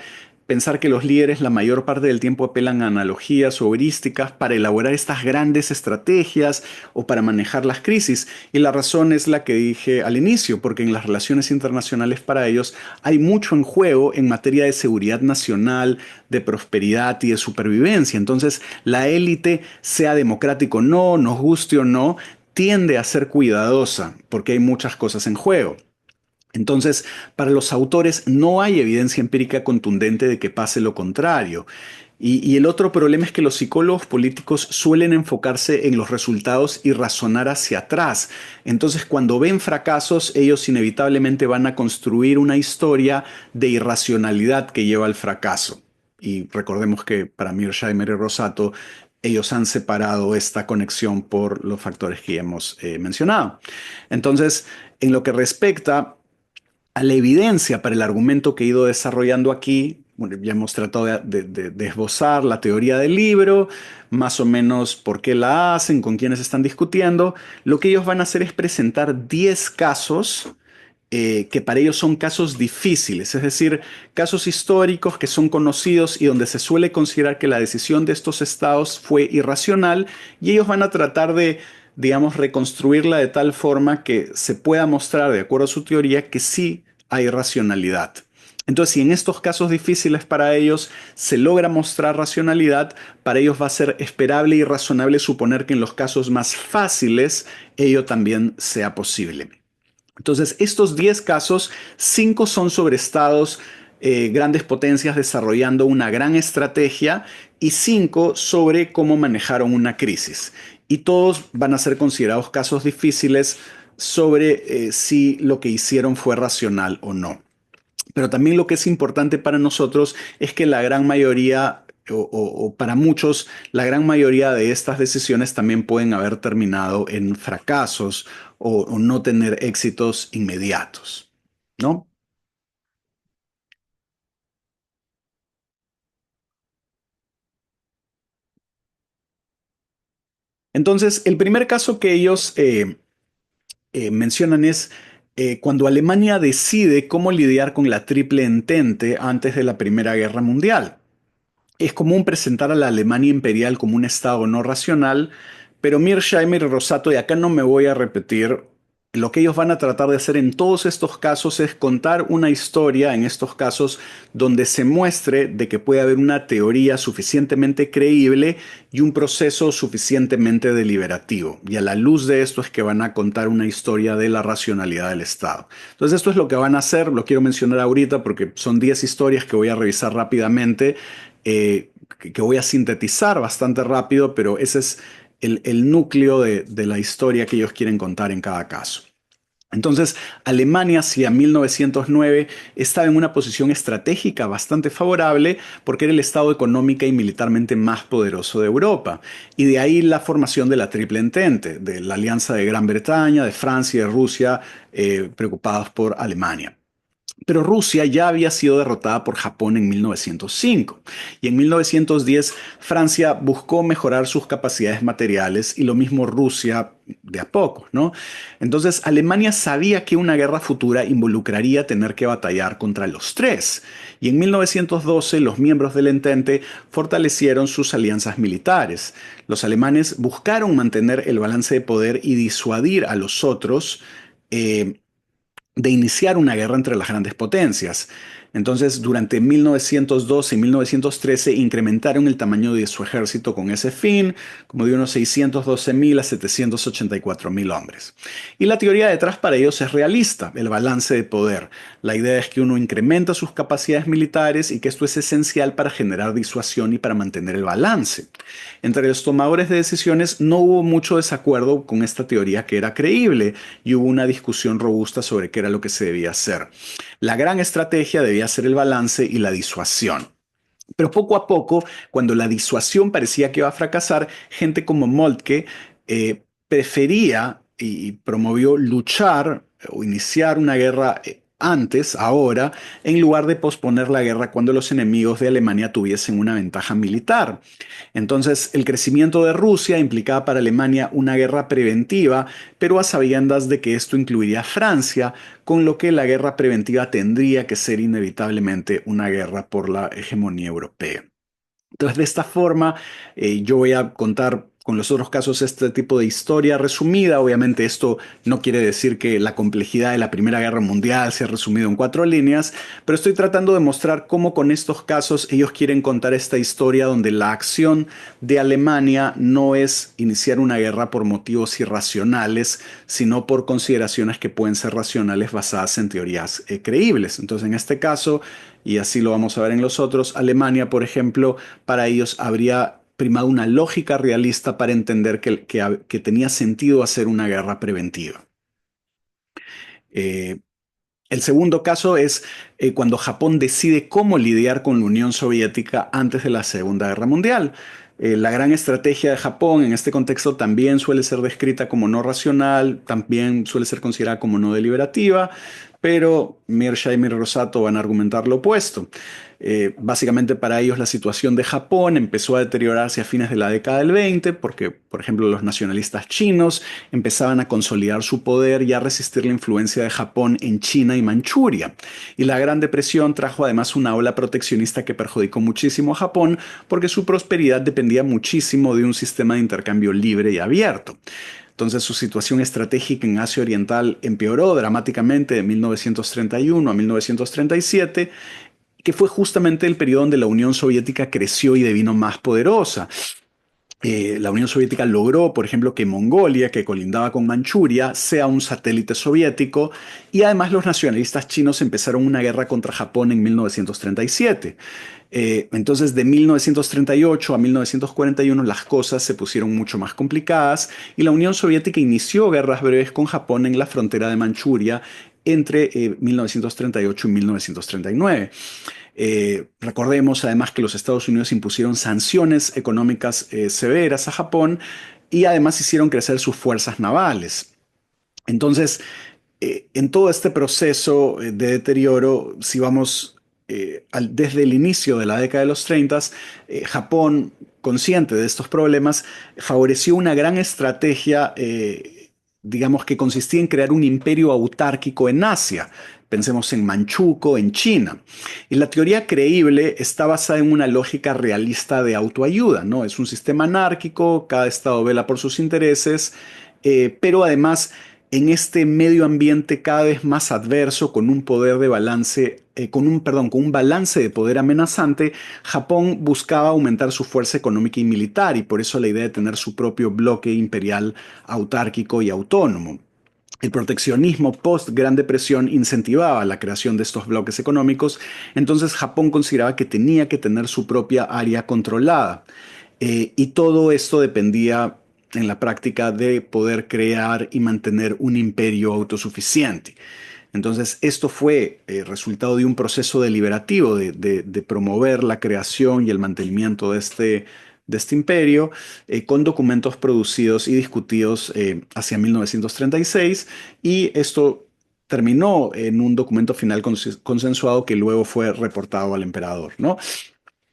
pensar que los líderes la mayor parte del tiempo apelan a analogías o heurísticas para elaborar estas grandes estrategias o para manejar las crisis. Y la razón es la que dije al inicio, porque en las relaciones internacionales para ellos hay mucho en juego en materia de seguridad nacional, de prosperidad y de supervivencia. Entonces, la élite, sea democrático o no, nos guste o no, tiende a ser cuidadosa porque hay muchas cosas en juego. Entonces, para los autores no hay evidencia empírica contundente de que pase lo contrario. Y el otro problema es que los psicólogos políticos suelen enfocarse en los resultados y razonar hacia atrás. Entonces, cuando ven fracasos, ellos inevitablemente van a construir una historia de irracionalidad que lleva al fracaso. Y recordemos que para Mearsheimer y Rosato, ellos han separado esta conexión por los factores que ya hemos mencionado. Entonces, en lo que respecta a la evidencia para el argumento que he ido desarrollando aquí, bueno, ya hemos tratado de esbozar la teoría del libro, más o menos por qué la hacen, con quiénes están discutiendo. Lo que ellos van a hacer es presentar 10 casos que para ellos son casos difíciles, es decir, casos históricos que son conocidos y donde se suele considerar que la decisión de estos estados fue irracional y ellos van a tratar de, digamos, reconstruirla de tal forma que se pueda mostrar, de acuerdo a su teoría, que sí hay racionalidad. Entonces, si en estos casos difíciles para ellos se logra mostrar racionalidad, para ellos va a ser esperable y razonable suponer que en los casos más fáciles ello también sea posible. Entonces, estos 10 casos, 5 son sobre estados, grandes potencias desarrollando una gran estrategia y 5 sobre cómo manejaron una crisis. Y todos van a ser considerados casos difíciles sobre si lo que hicieron fue racional o no. Pero también lo que es importante para nosotros es que la gran mayoría, o para muchos, la gran mayoría de estas decisiones también pueden haber terminado en fracasos o no tener éxitos inmediatos, ¿no? Entonces, el primer caso que ellos mencionan es cuando Alemania decide cómo lidiar con la Triple Entente antes de la Primera Guerra Mundial. Es común presentar a la Alemania imperial como un estado no racional, pero Mearsheimer y Rosato, y acá no me voy a repetir, lo que ellos van a tratar de hacer en todos estos casos es contar una historia, en estos casos, donde se muestre de que puede haber una teoría suficientemente creíble y un proceso suficientemente deliberativo. Y a la luz de esto es que van a contar una historia de la racionalidad del Estado. Entonces esto es lo que van a hacer, lo quiero mencionar ahorita porque son 10 historias que voy a revisar rápidamente, que voy a sintetizar bastante rápido, pero ese es el núcleo de la historia que ellos quieren contar en cada caso. Entonces, Alemania hacia 1909 estaba en una posición estratégica bastante favorable porque era el estado económica y militarmente más poderoso de Europa. Y de ahí la formación de la Triple Entente, de la alianza de Gran Bretaña, de Francia y de Rusia, preocupados por Alemania. Pero Rusia ya había sido derrotada por Japón en 1905 y en 1910 Francia buscó mejorar sus capacidades materiales y lo mismo Rusia de a poco, ¿no? Entonces Alemania sabía que una guerra futura involucraría tener que batallar contra los tres y en 1912 los miembros del Entente fortalecieron sus alianzas militares. Los alemanes buscaron mantener el balance de poder y disuadir a los otros. De iniciar una guerra entre las grandes potencias. Entonces, durante 1912 y 1913 incrementaron el tamaño de su ejército con ese fin, como de unos 612.000 a 784.000 hombres. Y la teoría detrás para ellos es realista, el balance de poder. La idea es que uno incrementa sus capacidades militares y que esto es esencial para generar disuasión y para mantener el balance. Entre los tomadores de decisiones no hubo mucho desacuerdo con esta teoría que era creíble y hubo una discusión robusta sobre qué era lo que se debía hacer. La gran estrategia debía ser el balance y la disuasión. Pero poco a poco, cuando la disuasión parecía que iba a fracasar, gente como Moltke prefería y promovió luchar o iniciar una guerra antes, ahora, en lugar de posponer la guerra cuando los enemigos de Alemania tuviesen una ventaja militar. Entonces, el crecimiento de Rusia implicaba para Alemania una guerra preventiva, pero a sabiendas de que esto incluiría a Francia, con lo que la guerra preventiva tendría que ser inevitablemente una guerra por la hegemonía europea. Entonces, de esta forma, yo voy a contar con los otros casos este tipo de historia resumida. Obviamente esto no quiere decir que la complejidad de la Primera Guerra Mundial sea resumido en 4 líneas, pero estoy tratando de mostrar cómo con estos casos ellos quieren contar esta historia donde la acción de Alemania no es iniciar una guerra por motivos irracionales, sino por consideraciones que pueden ser racionales basadas en teorías creíbles. Entonces, en este caso, y así lo vamos a ver en los otros, Alemania, por ejemplo, para ellos habría primado una lógica realista para entender que tenía sentido hacer una guerra preventiva. Eh, el segundo caso es cuando Japón decide cómo lidiar con la Unión Soviética antes de la Segunda Guerra Mundial. La gran estrategia de Japón en este contexto también suele ser descrita como no racional, también suele ser considerada como no deliberativa, pero Mearsheimer y Rosato van a argumentar lo opuesto. Básicamente para ellos la situación de Japón empezó a deteriorarse a fines de la década del 20 porque, por ejemplo, los nacionalistas chinos empezaban a consolidar su poder y a resistir la influencia de Japón en China y Manchuria. Y la Gran Depresión trajo además una ola proteccionista que perjudicó muchísimo a Japón porque su prosperidad dependía muchísimo de un sistema de intercambio libre y abierto. Entonces su situación estratégica en Asia Oriental empeoró dramáticamente de 1931 a 1937, que fue justamente el periodo donde la Unión Soviética creció y devino más poderosa. La Unión Soviética logró, por ejemplo, que Mongolia, que colindaba con Manchuria, sea un satélite soviético y además los nacionalistas chinos empezaron una guerra contra Japón en 1937. Entonces, de 1938 a 1941 las cosas se pusieron mucho más complicadas y la Unión Soviética inició guerras breves con Japón en la frontera de Manchuria entre 1938 y 1939. Recordemos además que los Estados Unidos impusieron sanciones económicas severas a Japón y además hicieron crecer sus fuerzas navales. Entonces, en todo este proceso de deterioro, si vamos desde el inicio de la década de los 30, Japón consciente de estos problemas, favoreció una gran estrategia, digamos, que consistía en crear un imperio autárquico en Asia. Pensemos en Manchukuo, en China. Y la teoría creíble está basada en una lógica realista de autoayuda, ¿no? Es un sistema anárquico, cada estado vela por sus intereses, pero además en este medio ambiente cada vez más adverso, con un poder de balance, con un balance de poder amenazante, Japón buscaba aumentar su fuerza económica y militar, y por eso la idea de tener su propio bloque imperial autárquico y autónomo. El proteccionismo post-Gran Depresión incentivaba la creación de estos bloques económicos, entonces Japón consideraba que tenía que tener su propia área controlada. Y todo esto dependía en la práctica de poder crear y mantener un imperio autosuficiente. Entonces, esto fue resultado de un proceso deliberativo de promover la creación y el mantenimiento de este imperio, con documentos producidos y discutidos hacia 1936, y esto terminó en un documento final consensuado que luego fue reportado al emperador, ¿no?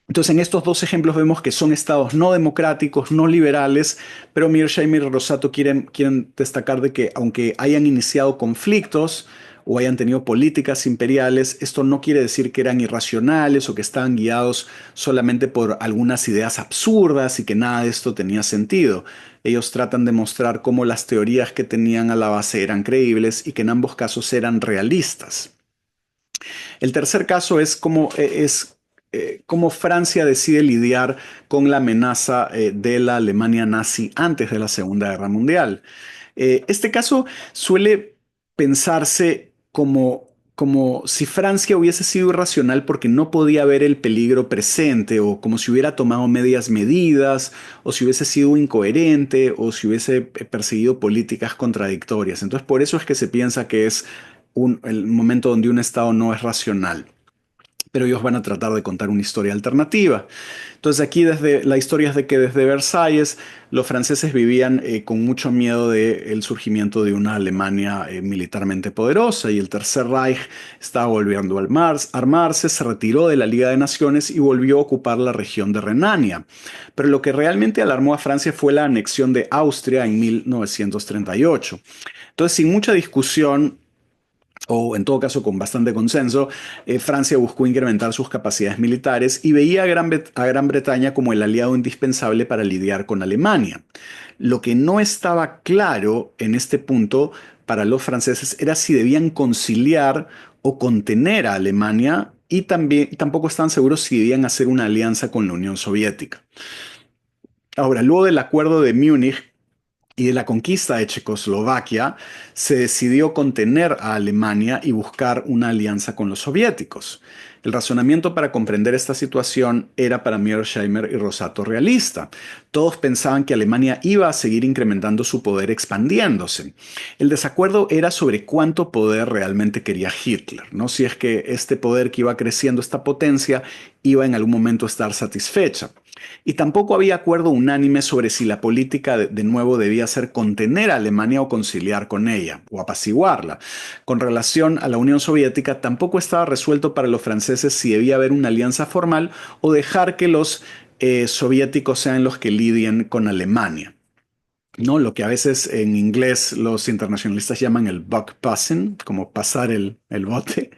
Entonces, en estos dos ejemplos vemos que son estados no democráticos, no liberales, pero Mearsheimer y Rosato quieren destacar de que aunque hayan iniciado conflictos o hayan tenido políticas imperiales, esto no quiere decir que eran irracionales o que estaban guiados solamente por algunas ideas absurdas y que nada de esto tenía sentido. Ellos tratan de mostrar cómo las teorías que tenían a la base eran creíbles y que en ambos casos eran realistas. El tercer caso cómo Francia decide lidiar con la amenaza de la Alemania nazi antes de la Segunda Guerra Mundial. Este caso suele pensarse como si Francia hubiese sido irracional porque no podía ver el peligro presente, o como si hubiera tomado medias medidas, o si hubiese sido incoherente, o si hubiese perseguido políticas contradictorias. Entonces, por eso es que se piensa que es el momento donde un Estado no es racional, pero ellos van a tratar de contar una historia alternativa. Entonces aquí la historia es de que desde Versalles los franceses vivían con mucho miedo del surgimiento de una Alemania militarmente poderosa, y el Tercer Reich estaba volviendo a armarse, se retiró de la Liga de Naciones y volvió a ocupar la región de Renania. Pero lo que realmente alarmó a Francia fue la anexión de Austria en 1938. Entonces, sin mucha discusión, o en todo caso con bastante consenso, Francia buscó incrementar sus capacidades militares y veía a Gran Bretaña como el aliado indispensable para lidiar con Alemania. Lo que no estaba claro en este punto para los franceses era si debían conciliar o contener a Alemania, y tampoco estaban seguros si debían hacer una alianza con la Unión Soviética. Ahora, luego del Acuerdo de Múnich y de la conquista de Checoslovaquia, se decidió contener a Alemania y buscar una alianza con los soviéticos. El razonamiento para comprender esta situación era para Mearsheimer y Rosato realista. Todos pensaban que Alemania iba a seguir incrementando su poder expandiéndose. El desacuerdo era sobre cuánto poder realmente quería Hitler, ¿no? Si es que este poder que iba creciendo, esta potencia, iba en algún momento a estar satisfecha. Y tampoco había acuerdo unánime sobre si la política de nuevo debía ser contener a Alemania o conciliar con ella, o apaciguarla. Con relación a la Unión Soviética, tampoco estaba resuelto para los franceses si debía haber una alianza formal o dejar que los soviéticos sean los que lidien con Alemania, ¿no? Lo que a veces en inglés los internacionalistas llaman el buck passing, como pasar el bote.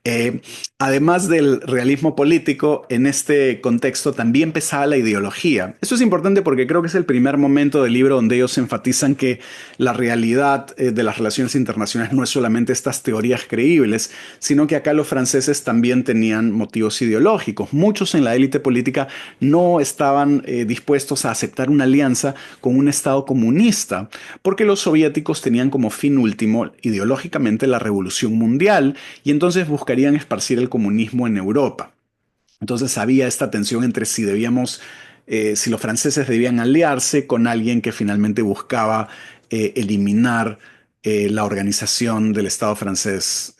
Eh, Además del realismo político, en este contexto también pesaba la ideología. Esto es importante porque creo que es el primer momento del libro donde ellos enfatizan que la realidad de las relaciones internacionales no es solamente estas teorías creíbles, sino que acá los franceses también tenían motivos ideológicos. Muchos en la élite política no estaban dispuestos a aceptar una alianza con un Estado comunista, porque los soviéticos tenían como fin último ideológicamente la revolución mundial, y entonces buscarían esparcir el comunismo en Europa. Entonces había esta tensión entre si los franceses debían aliarse con alguien que finalmente buscaba eliminar la organización del Estado francés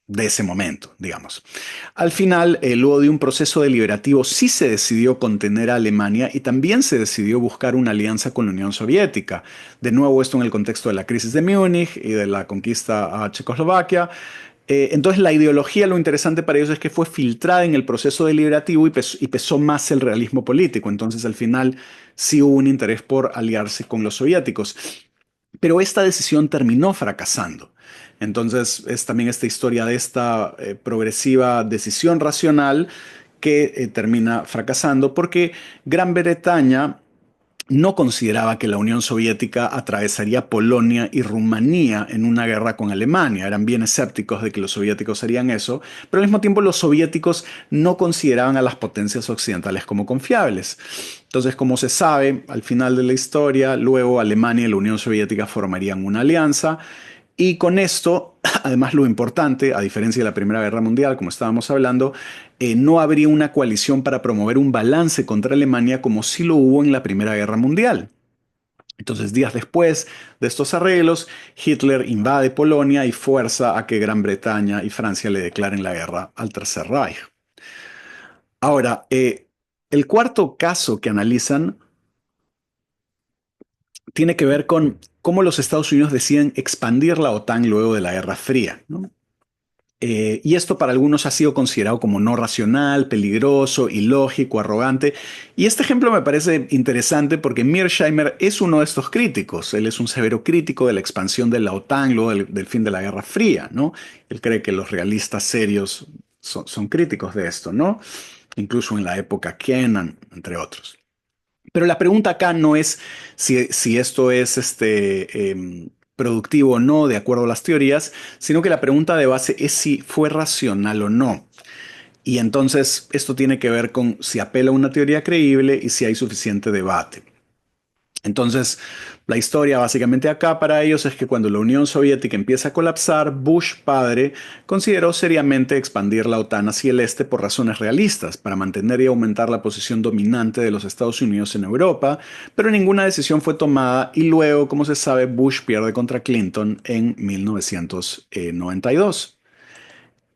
de ese momento, digamos. Al final, luego de un proceso deliberativo, sí se decidió contener a Alemania y también se decidió buscar una alianza con la Unión Soviética. De nuevo, esto en el contexto de la crisis de Múnich y de la conquista a Checoslovaquia. Entonces la ideología, lo interesante para ellos es que fue filtrada en el proceso deliberativo y pesó más el realismo político. Entonces al final sí hubo un interés por aliarse con los soviéticos. Pero esta decisión terminó fracasando. Entonces es también esta historia de esta progresiva decisión racional que termina fracasando porque Gran Bretaña no consideraba que la Unión Soviética atravesaría Polonia y Rumanía en una guerra con Alemania. Eran bien escépticos de que los soviéticos harían eso, pero al mismo tiempo los soviéticos no consideraban a las potencias occidentales como confiables. Entonces, como se sabe, al final de la historia, luego Alemania y la Unión Soviética formarían una alianza y con esto, además lo importante, a diferencia de la Primera Guerra Mundial, como estábamos hablando, no habría una coalición para promover un balance contra Alemania como sí lo hubo en la Primera Guerra Mundial. Entonces, días después de estos arreglos, Hitler invade Polonia y fuerza a que Gran Bretaña y Francia le declaren la guerra al Tercer Reich. Ahora, el cuarto caso que analizan tiene que ver con cómo los Estados Unidos deciden expandir la OTAN luego de la Guerra Fría, ¿no? Y esto para algunos ha sido considerado como no racional, peligroso, ilógico, arrogante. Y este ejemplo me parece interesante porque Mearsheimer es uno de estos críticos. Él es un severo crítico de la expansión de la OTAN luego del fin de la Guerra Fría, ¿no? Él cree que los realistas serios son críticos de esto, ¿no? Incluso en la época Kennan, entre otros. Pero la pregunta acá no es si esto es productivo o no, de acuerdo a las teorías, sino que la pregunta de base es si fue racional o no. Y entonces esto tiene que ver con si apela a una teoría creíble y si hay suficiente debate. Entonces, la historia básicamente acá para ellos es que cuando la Unión Soviética empieza a colapsar, Bush padre consideró seriamente expandir la OTAN hacia el este por razones realistas, para mantener y aumentar la posición dominante de los Estados Unidos en Europa, pero ninguna decisión fue tomada y luego, como se sabe, Bush pierde contra Clinton en 1992.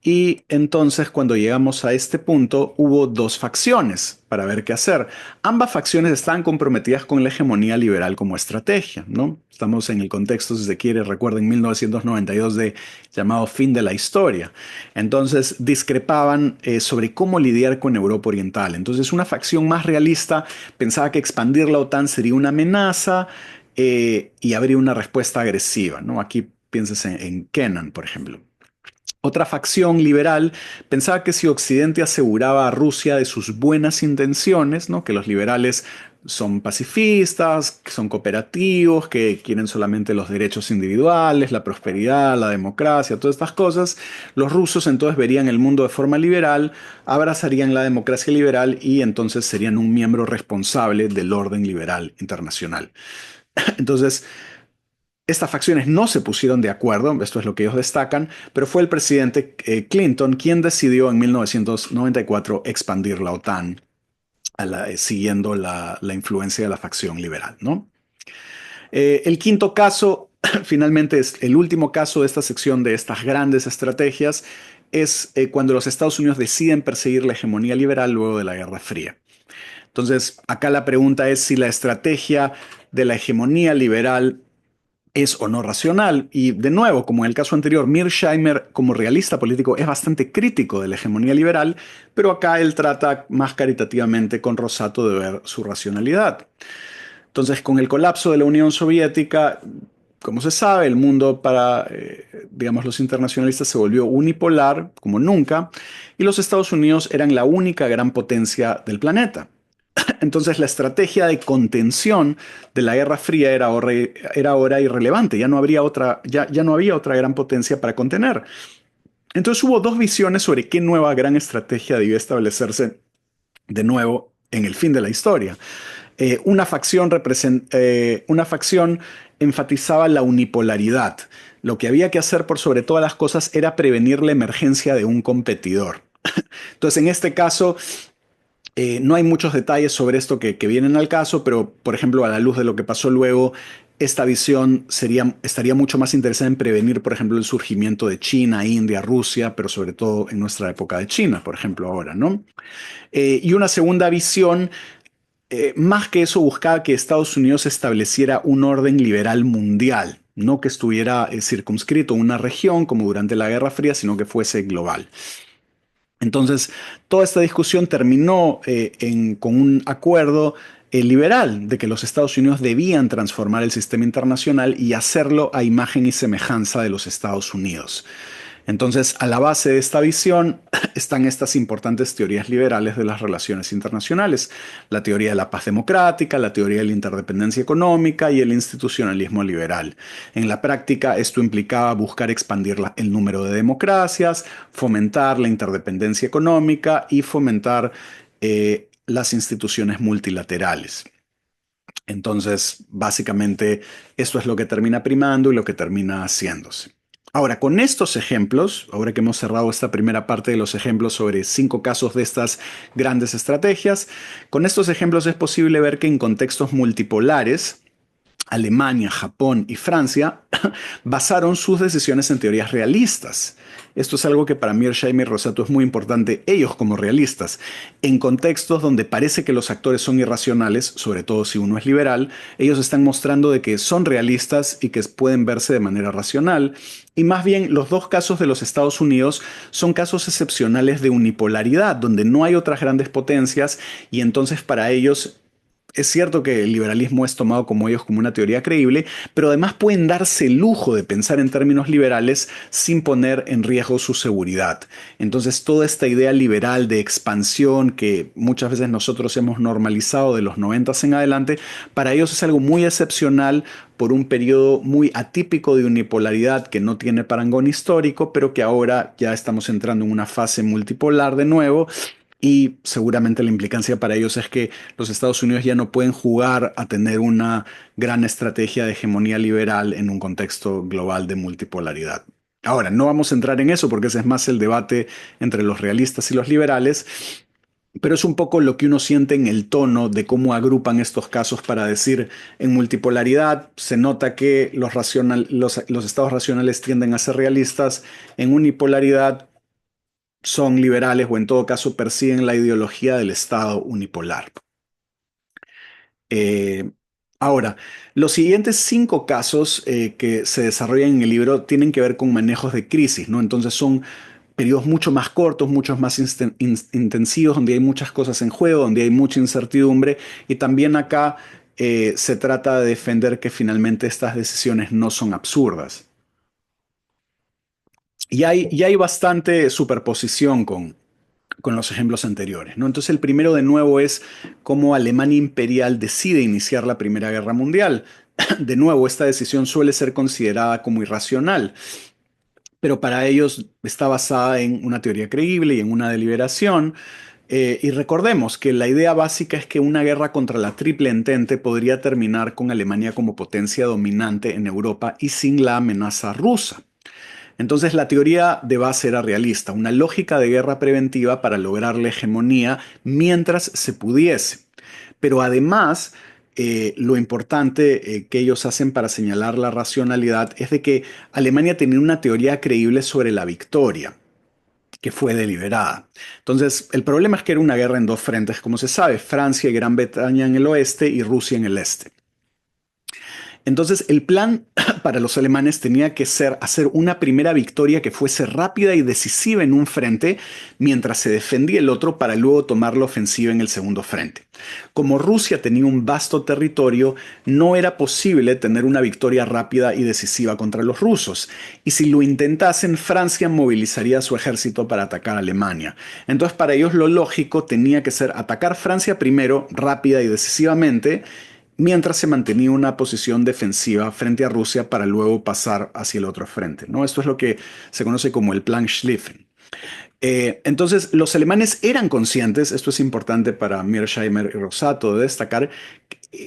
Y entonces cuando llegamos a este punto hubo dos facciones para ver qué hacer. Ambas facciones estaban comprometidas con la hegemonía liberal como estrategia, ¿no? Estamos en el contexto, si se quiere, recuerden 1992 de llamado fin de la historia. Entonces discrepaban sobre cómo lidiar con Europa Oriental. Entonces una facción más realista pensaba que expandir la OTAN sería una amenaza y habría una respuesta agresiva, ¿no? Aquí pienses en Kennan, por ejemplo. Otra facción liberal pensaba que si Occidente aseguraba a Rusia de sus buenas intenciones, ¿no? Que los liberales son pacifistas, que son cooperativos, que quieren solamente los derechos individuales, la prosperidad, la democracia, todas estas cosas, los rusos entonces verían el mundo de forma liberal, abrazarían la democracia liberal y entonces serían un miembro responsable del orden liberal internacional. Entonces, estas facciones no se pusieron de acuerdo, esto es lo que ellos destacan, pero fue el presidente Clinton quien decidió en 1994 expandir la OTAN siguiendo la influencia de la facción liberal, ¿no? El quinto caso, finalmente es el último caso de esta sección de estas grandes estrategias, es cuando los Estados Unidos deciden perseguir la hegemonía liberal luego de la Guerra Fría. Entonces, acá la pregunta es si la estrategia de la hegemonía liberal es o no racional. Y de nuevo, como en el caso anterior, Mearsheimer, como realista político, es bastante crítico de la hegemonía liberal, pero acá él trata más caritativamente con Rosato de ver su racionalidad. Entonces, con el colapso de la Unión Soviética, como se sabe, el mundo para, digamos, los internacionalistas se volvió unipolar como nunca, y los Estados Unidos eran la única gran potencia del planeta. Entonces la estrategia de contención de la Guerra Fría era ahora irrelevante, ya no había otra gran potencia para contener. Entonces hubo dos visiones sobre qué nueva gran estrategia debía establecerse de nuevo en el fin de la historia. Una facción enfatizaba la unipolaridad. Lo que había que hacer por sobre todas las cosas era prevenir la emergencia de un competidor. Entonces, en este caso, no hay muchos detalles sobre esto que vienen al caso, pero por ejemplo, a la luz de lo que pasó luego, esta visión estaría mucho más interesada en prevenir, por ejemplo, el surgimiento de China, India, Rusia, pero sobre todo en nuestra época de China, por ejemplo, ahora, ¿no? Y una segunda visión más que eso, buscaba que Estados Unidos estableciera un orden liberal mundial, no que estuviera circunscrito a una región como durante la Guerra Fría, sino que fuese global. Entonces, toda esta discusión terminó con un acuerdo liberal de que los Estados Unidos debían transformar el sistema internacional y hacerlo a imagen y semejanza de los Estados Unidos. Entonces, a la base de esta visión están estas importantes teorías liberales de las relaciones internacionales: la teoría de la paz democrática, la teoría de la interdependencia económica y el institucionalismo liberal. En la práctica, esto implicaba buscar expandir el número de democracias, fomentar la interdependencia económica y fomentar las instituciones multilaterales. Entonces, básicamente, esto es lo que termina primando y lo que termina haciéndose. Ahora, con estos ejemplos, ahora que hemos cerrado esta primera parte de los ejemplos sobre 5 casos de estas grandes estrategias, con estos ejemplos es posible ver que en contextos multipolares, Alemania, Japón y Francia basaron sus decisiones en teorías realistas. Esto es algo que para Mearsheimer y Rosato es muy importante, ellos como realistas. En contextos donde parece que los actores son irracionales, sobre todo si uno es liberal, ellos están mostrando de que son realistas y que pueden verse de manera racional. Y más bien, los dos casos de los Estados Unidos son casos excepcionales de unipolaridad, donde no hay otras grandes potencias y entonces para ellos es cierto que el liberalismo es tomado como ellos como una teoría creíble, pero además pueden darse el lujo de pensar en términos liberales sin poner en riesgo su seguridad. Entonces, toda esta idea liberal de expansión que muchas veces nosotros hemos normalizado de los 90 en adelante, para ellos es algo muy excepcional por un periodo muy atípico de unipolaridad que no tiene parangón histórico, pero que ahora ya estamos entrando en una fase multipolar de nuevo. Y seguramente la implicancia para ellos es que los Estados Unidos ya no pueden jugar a tener una gran estrategia de hegemonía liberal en un contexto global de multipolaridad. Ahora, no vamos a entrar en eso porque ese es más el debate entre los realistas y los liberales, pero es un poco lo que uno siente en el tono de cómo agrupan estos casos para decir: en multipolaridad se nota que los estados racionales tienden a ser realistas, en unipolaridad son liberales o en todo caso persiguen la ideología del Estado unipolar. Eh, Ahora, los siguientes 5 casos que se desarrollan en el libro tienen que ver con manejos de crisis, ¿no? Entonces son periodos mucho más cortos, mucho más intensivos, donde hay muchas cosas en juego, donde hay mucha incertidumbre, y también acá se trata de defender que finalmente estas decisiones no son absurdas. Y hay bastante superposición con los ejemplos anteriores, ¿no? Entonces el primero de nuevo es cómo Alemania imperial decide iniciar la Primera Guerra Mundial. De nuevo, esta decisión suele ser considerada como irracional, pero para ellos está basada en una teoría creíble y en una deliberación. Y recordemos que la idea básica es que una guerra contra la Triple Entente podría terminar con Alemania como potencia dominante en Europa y sin la amenaza rusa. Entonces la teoría de base era realista, una lógica de guerra preventiva para lograr la hegemonía mientras se pudiese. Pero además, lo importante que ellos hacen para señalar la racionalidad es de que Alemania tenía una teoría creíble sobre la victoria, que fue deliberada. Entonces, el problema es que era una guerra en 2 frentes, como se sabe: Francia y Gran Bretaña en el oeste y Rusia en el este. Entonces, el plan para los alemanes tenía que ser hacer una primera victoria que fuese rápida y decisiva en un frente, mientras se defendía el otro para luego tomar la ofensiva en el segundo frente. Como Rusia tenía un vasto territorio, no era posible tener una victoria rápida y decisiva contra los rusos. Y si lo intentasen, Francia movilizaría su ejército para atacar a Alemania. Entonces, para ellos lo lógico tenía que ser atacar Francia primero, rápida y decisivamente, mientras se mantenía una posición defensiva frente a Rusia para luego pasar hacia el otro frente, ¿no? Esto es lo que se conoce como el Plan Schlieffen. Entonces, los alemanes eran conscientes, esto es importante para Mearsheimer y Rosato de destacar,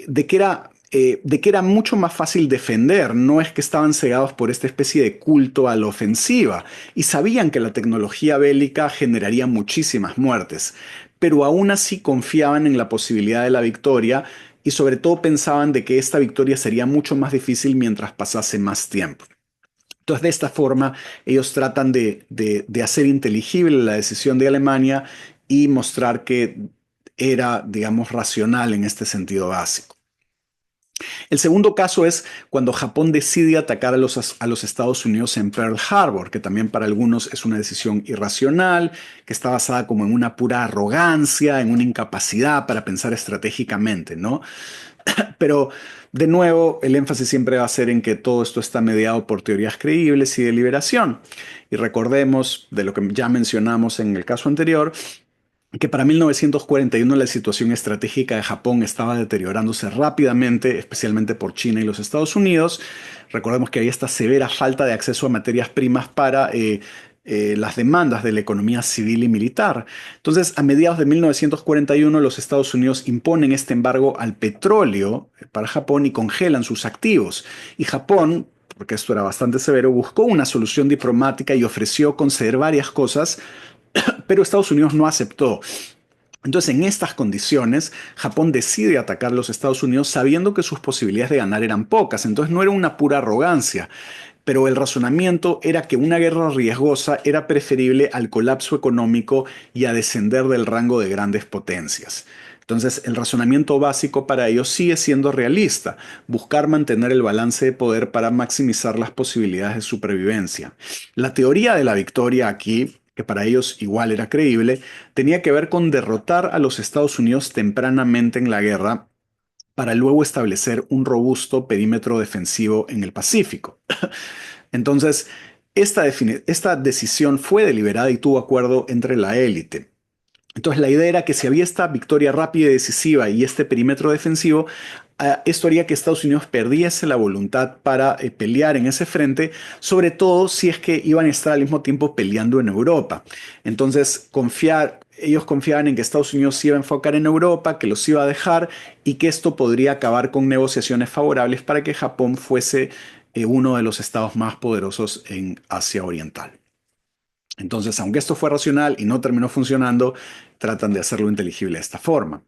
de que era mucho más fácil defender. No es que estaban cegados por esta especie de culto a la ofensiva, y sabían que la tecnología bélica generaría muchísimas muertes, pero aún así confiaban en la posibilidad de la victoria, y sobre todo pensaban de que esta victoria sería mucho más difícil mientras pasase más tiempo. Entonces, de esta forma, ellos tratan de hacer inteligible la decisión de Alemania y mostrar que era, digamos, racional en este sentido básico. El segundo caso es cuando Japón decide atacar a los Estados Unidos en Pearl Harbor, que también para algunos es una decisión irracional, que está basada como en una pura arrogancia, en una incapacidad para pensar estratégicamente, ¿no? Pero de nuevo, el énfasis siempre va a ser en que todo esto está mediado por teorías creíbles y de liberación. Y recordemos de lo que ya mencionamos en el caso anterior, que para 1941 la situación estratégica de Japón estaba deteriorándose rápidamente, especialmente por China y los Estados Unidos. Recordemos que había esta severa falta de acceso a materias primas para las demandas de la economía civil y militar. Entonces, a mediados de 1941, los Estados Unidos imponen este embargo al petróleo para Japón y congelan sus activos. Y Japón, porque esto era bastante severo, buscó una solución diplomática y ofreció conceder varias cosas, pero Estados Unidos no aceptó. Entonces, en estas condiciones, Japón decide atacar a los Estados Unidos sabiendo que sus posibilidades de ganar eran pocas. Entonces, no era una pura arrogancia, pero el razonamiento era que una guerra riesgosa era preferible al colapso económico y a descender del rango de grandes potencias. Entonces, el razonamiento básico para ellos sigue siendo realista, buscar mantener el balance de poder para maximizar las posibilidades de supervivencia. La teoría de la victoria aquí, que para ellos igual era creíble, tenía que ver con derrotar a los Estados Unidos tempranamente en la guerra para luego establecer un robusto perímetro defensivo en el Pacífico. Entonces, esta decisión fue deliberada y tuvo acuerdo entre la élite. Entonces, la idea era que si había esta victoria rápida y decisiva y este perímetro defensivo, esto haría que Estados Unidos perdiese la voluntad para pelear en ese frente, sobre todo si es que iban a estar al mismo tiempo peleando en Europa. Entonces, ellos confiaban en que Estados Unidos se iba a enfocar en Europa, que los iba a dejar y que esto podría acabar con negociaciones favorables para que Japón fuese uno de los estados más poderosos en Asia Oriental. Entonces, aunque esto fue racional y no terminó funcionando, tratan de hacerlo inteligible de esta forma.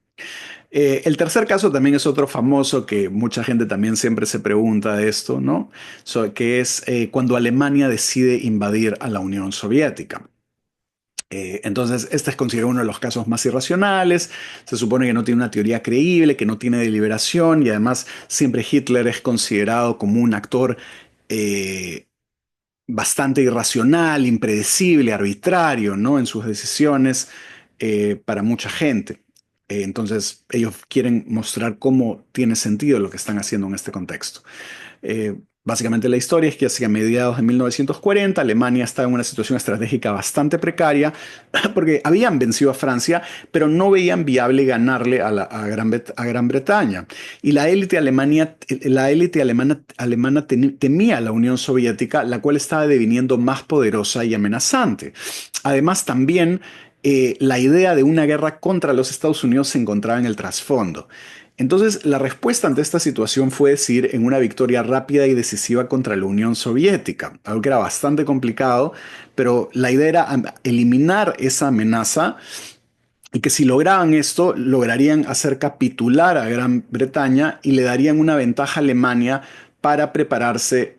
El tercer caso también es otro famoso que mucha gente también siempre se pregunta de esto, ¿no? Que es cuando Alemania decide invadir a la Unión Soviética. Entonces, este es considerado uno de los casos más irracionales. Se supone que no tiene una teoría creíble, que no tiene deliberación y además siempre Hitler es considerado como un actor eh, bastante irracional, impredecible, arbitrario, ¿no? En sus decisiones para mucha gente. Entonces, ellos quieren mostrar cómo tiene sentido lo que están haciendo en este contexto. Básicamente la historia es que hacia mediados de 1940 Alemania estaba en una situación estratégica bastante precaria porque habían vencido a Francia, pero no veían viable ganarle a Gran Bretaña. Y la élite alemana temía a la Unión Soviética, la cual estaba deviniendo más poderosa y amenazante. Además, también la idea de una guerra contra los Estados Unidos se encontraba en el trasfondo. Entonces, la respuesta ante esta situación fue decir en una victoria rápida y decisiva contra la Unión Soviética, algo que era bastante complicado, pero la idea era eliminar esa amenaza y que si lograban esto, lograrían hacer capitular a Gran Bretaña y le darían una ventaja a Alemania para prepararse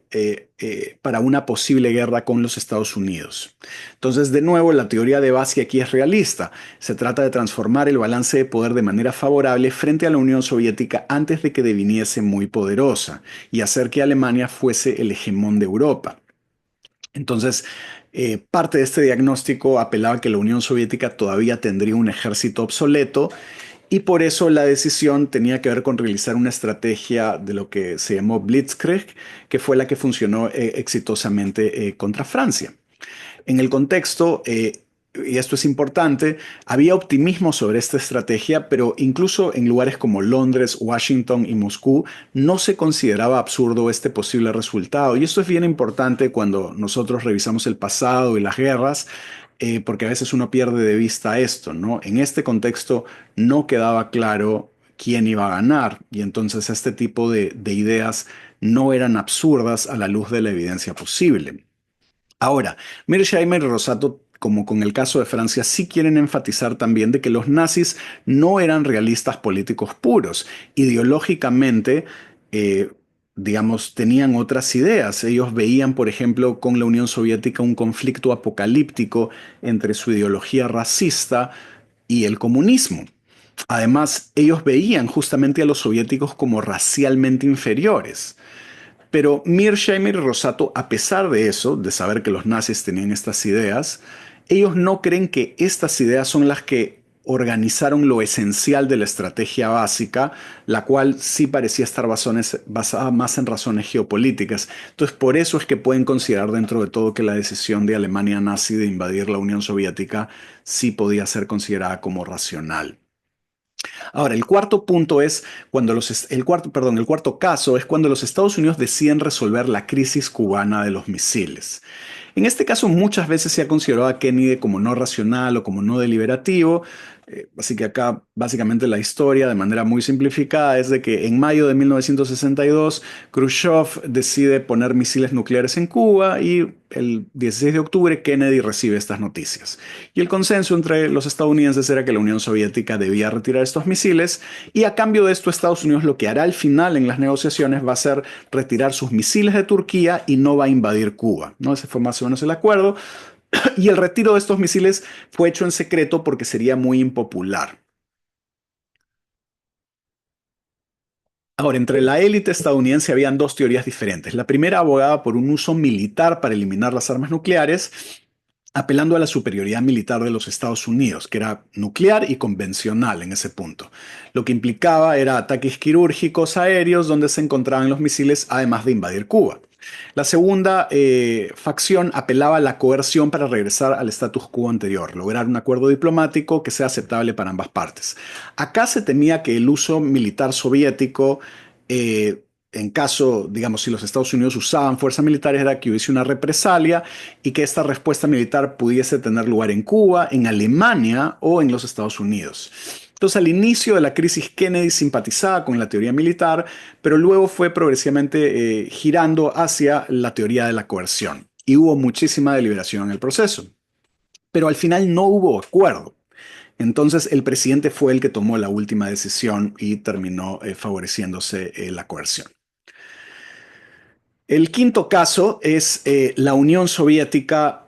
para una posible guerra con los Estados Unidos. Entonces, de nuevo, la teoría de base aquí es realista. Se trata de transformar el balance de poder de manera favorable frente a la Unión Soviética antes de que deviniese muy poderosa y hacer que Alemania fuese el hegemón de Europa. Entonces, parte de este diagnóstico apelaba a que la Unión Soviética todavía tendría un ejército obsoleto y por eso la decisión tenía que ver con realizar una estrategia de lo que se llamó Blitzkrieg, que fue la que funcionó exitosamente contra Francia. En el contexto, y esto es importante, había optimismo sobre esta estrategia, pero incluso en lugares como Londres, Washington y Moscú no se consideraba absurdo este posible resultado. Y esto es bien importante cuando nosotros revisamos el pasado y las guerras, porque a veces uno pierde de vista esto, ¿no? En este contexto no quedaba claro quién iba a ganar y entonces este tipo de ideas no eran absurdas a la luz de la evidencia posible. Ahora, Mearsheimer y Rosato, como con el caso de Francia, sí quieren enfatizar también de que los nazis no eran realistas políticos puros. Ideológicamente, eh, digamos, tenían otras ideas. Ellos veían, por ejemplo, con la Unión Soviética un conflicto apocalíptico entre su ideología racista y el comunismo. Además, ellos veían justamente a los soviéticos como racialmente inferiores. Pero Mearsheimer y Rosato, a pesar de eso, de saber que los nazis tenían estas ideas, ellos no creen que estas ideas son las que organizaron lo esencial de la estrategia básica, la cual sí parecía estar basada más en razones geopolíticas. Entonces, por eso es que pueden considerar dentro de todo que la decisión de Alemania nazi de invadir la Unión Soviética sí podía ser considerada como racional. Ahora, el cuarto punto es cuando el cuarto caso es cuando los Estados Unidos deciden resolver la crisis cubana de los misiles. En este caso, muchas veces se ha considerado a Kennedy como no racional o como no deliberativo. Así que acá, básicamente, la historia, de manera muy simplificada, es de que en mayo de 1962, Khrushchev decide poner misiles nucleares en Cuba y el 16 de octubre Kennedy recibe estas noticias. Y el consenso entre los estadounidenses era que la Unión Soviética debía retirar estos misiles y a cambio de esto Estados Unidos lo que hará al final en las negociaciones va a ser retirar sus misiles de Turquía y no va a invadir Cuba, ¿no? Ese fue más o menos el acuerdo. Y el retiro de estos misiles fue hecho en secreto porque sería muy impopular. Ahora, entre la élite estadounidense habían dos teorías diferentes. La primera abogaba por un uso militar para eliminar las armas nucleares, apelando a la superioridad militar de los Estados Unidos, que era nuclear y convencional en ese punto. Lo que implicaba era ataques quirúrgicos aéreos donde se encontraban los misiles, además de invadir Cuba. La segunda facción apelaba a la coerción para regresar al status quo anterior, lograr un acuerdo diplomático que sea aceptable para ambas partes. Acá se temía que el uso militar soviético, en caso, digamos, si los Estados Unidos usaban fuerzas militares, era que hubiese una represalia y que esta respuesta militar pudiese tener lugar en Cuba, en Alemania o en los Estados Unidos. Entonces, al inicio de la crisis, Kennedy simpatizaba con la teoría militar, pero luego fue progresivamente girando hacia la teoría de la coerción. Y hubo muchísima deliberación en el proceso. Pero al final no hubo acuerdo. Entonces, el presidente fue el que tomó la última decisión y terminó favoreciéndose la coerción. El quinto caso es la Unión Soviética,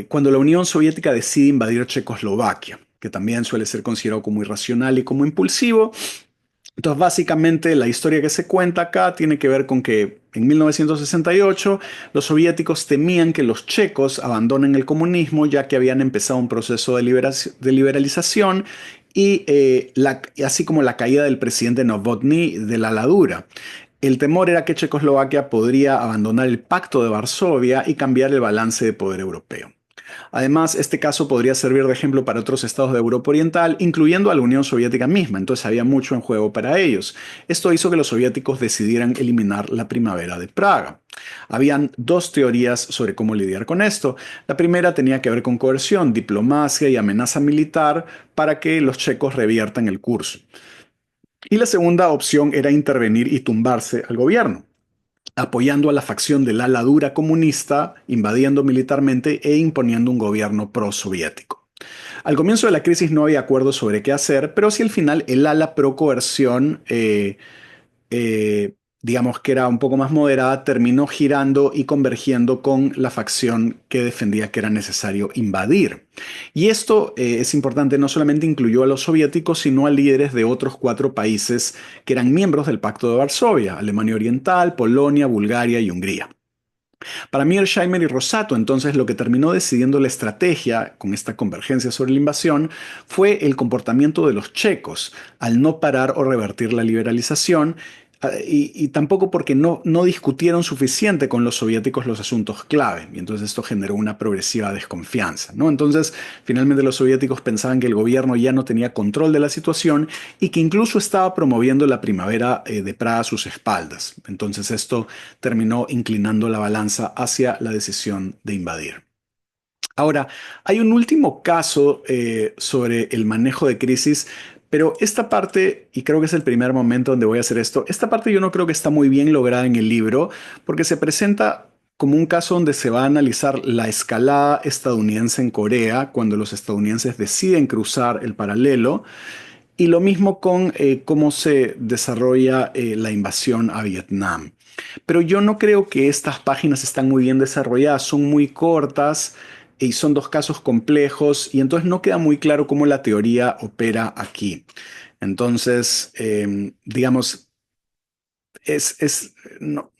cuando la Unión Soviética decide invadir Checoslovaquia, que también suele ser considerado como irracional y como impulsivo. Entonces, básicamente, la historia que se cuenta acá tiene que ver con que en 1968 los soviéticos temían que los checos abandonen el comunismo, ya que habían empezado un proceso de liberalización y así como la caída del presidente Novotny de la ladura. El temor era que Checoslovaquia podría abandonar el Pacto de Varsovia y cambiar el balance de poder europeo. Además, este caso podría servir de ejemplo para otros estados de Europa Oriental, incluyendo a la Unión Soviética misma, entonces había mucho en juego para ellos. Esto hizo que los soviéticos decidieran eliminar la primavera de Praga. Habían dos teorías sobre cómo lidiar con esto. La primera tenía que ver con coerción, diplomacia y amenaza militar para que los checos reviertan el curso. Y la segunda opción era intervenir y tumbarse al gobierno, apoyando a la facción del ala dura comunista, invadiendo militarmente e imponiendo un gobierno pro-soviético. Al comienzo de la crisis no había acuerdo sobre qué hacer, pero si al final el ala pro-coerción digamos que era un poco más moderada, terminó girando y convergiendo con la facción que defendía que era necesario invadir. Y esto es importante, no solamente incluyó a los soviéticos, sino a líderes de otros cuatro países que eran miembros del Pacto de Varsovia: Alemania Oriental, Polonia, Bulgaria y Hungría. Para Mearsheimer y Rosato, entonces, lo que terminó decidiendo la estrategia con esta convergencia sobre la invasión fue el comportamiento de los checos al no parar o revertir la liberalización, y tampoco porque no discutieron suficiente con los soviéticos los asuntos clave, y entonces esto generó una progresiva desconfianza, ¿no? Entonces, finalmente los soviéticos pensaban que el gobierno ya no tenía control de la situación y que incluso estaba promoviendo la primavera de Praga a sus espaldas. Entonces esto terminó inclinando la balanza hacia la decisión de invadir. Ahora, hay un último caso sobre el manejo de crisis, pero esta parte, y creo que es el primer momento donde voy a hacer esto, esta parte yo no creo que está muy bien lograda en el libro, porque se presenta como un caso donde se va a analizar la escalada estadounidense en Corea, cuando los estadounidenses deciden cruzar el paralelo, y lo mismo con cómo se desarrolla la invasión a Vietnam. Pero yo no creo que estas páginas están muy bien desarrolladas, son muy cortas y son dos casos complejos y entonces no queda muy claro cómo la teoría opera aquí. Entonces, digamos,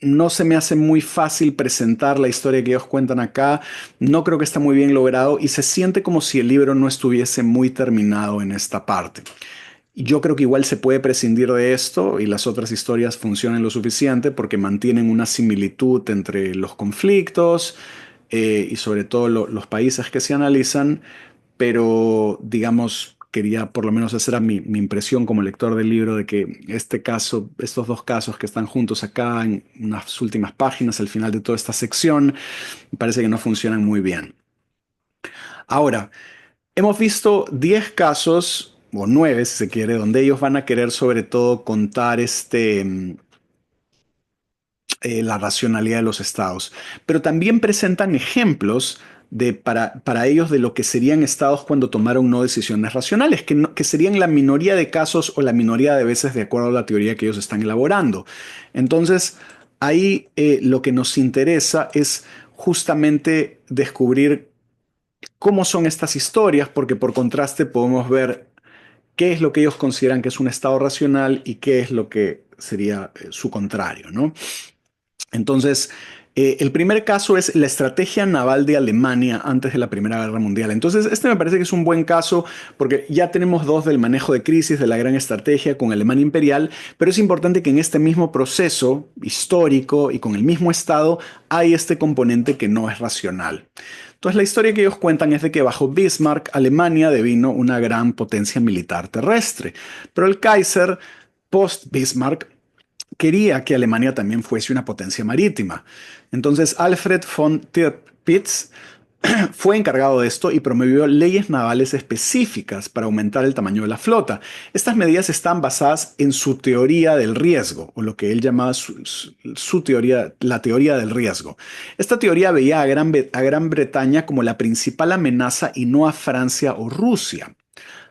no se me hace muy fácil presentar la historia que ellos cuentan acá. No creo que está muy bien logrado y se siente como si el libro no estuviese muy terminado en esta parte. Yo creo que igual se puede prescindir de esto y las otras historias funcionan lo suficiente porque mantienen una similitud entre los conflictos y sobre todo los países que se analizan, pero digamos, quería por lo menos esa era mi impresión como lector del libro de que este caso, estos dos casos que están juntos acá en unas últimas páginas, al final de toda esta sección, me parece que no funcionan muy bien. Ahora, hemos visto 10 casos, o 9 si se quiere, donde ellos van a querer sobre todo contar la racionalidad de los estados, pero también presentan ejemplos para ellos de lo que serían estados cuando tomaron no decisiones racionales, que serían la minoría de casos o la minoría de veces de acuerdo a la teoría que ellos están elaborando. Entonces, ahí lo que nos interesa es justamente descubrir cómo son estas historias, porque por contraste podemos ver qué es lo que ellos consideran que es un estado racional y qué es lo que sería su contrario, ¿no? Entonces, el primer caso es la estrategia naval de Alemania antes de la Primera Guerra Mundial. Entonces, este me parece que es un buen caso porque ya tenemos dos del manejo de crisis, de la gran estrategia con Alemania imperial, pero es importante que en este mismo proceso histórico y con el mismo Estado hay este componente que no es racional. Entonces, la historia que ellos cuentan es de que bajo Bismarck, Alemania devino una gran potencia militar terrestre, pero el Kaiser, post-Bismarck, quería que Alemania también fuese una potencia marítima. Entonces Alfred von Tirpitz fue encargado de esto y promovió leyes navales específicas para aumentar el tamaño de la flota. Estas medidas están basadas en su teoría del riesgo, o lo que él llamaba su teoría, la teoría del riesgo. Esta teoría veía a Gran Bretaña como la principal amenaza y no a Francia o Rusia.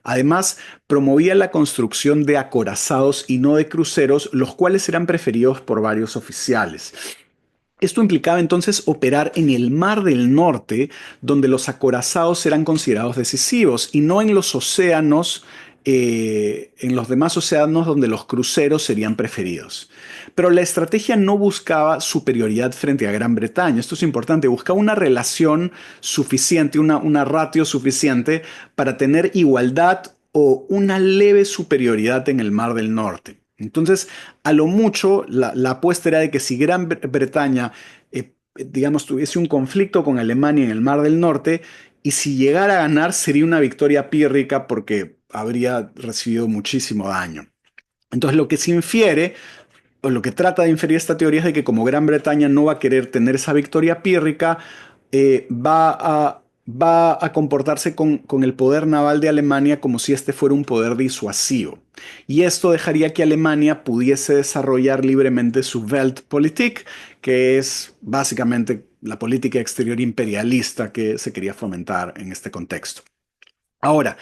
Además, promovía la construcción de acorazados y no de cruceros, los cuales eran preferidos por varios oficiales. Esto implicaba entonces operar en el Mar del Norte, donde los acorazados eran considerados decisivos, y no en los océanos, en los demás océanos donde los cruceros serían preferidos. Pero la estrategia no buscaba superioridad frente a Gran Bretaña. Esto es importante. Buscaba una relación suficiente, una ratio suficiente para tener igualdad o una leve superioridad en el Mar del Norte. Entonces, a lo mucho, la apuesta era de que si Gran Bretaña, digamos, tuviese un conflicto con Alemania en el Mar del Norte, y si llegara a ganar, sería una victoria pírrica porque habría recibido muchísimo daño. Entonces, lo que se infiere o lo que trata de inferir esta teoría es de que como Gran Bretaña no va a querer tener esa victoria pírrica, va a comportarse con el poder naval de Alemania como si este fuera un poder disuasivo. Y esto dejaría que Alemania pudiese desarrollar libremente su Weltpolitik, que es básicamente la política exterior imperialista que se quería fomentar en este contexto. Ahora,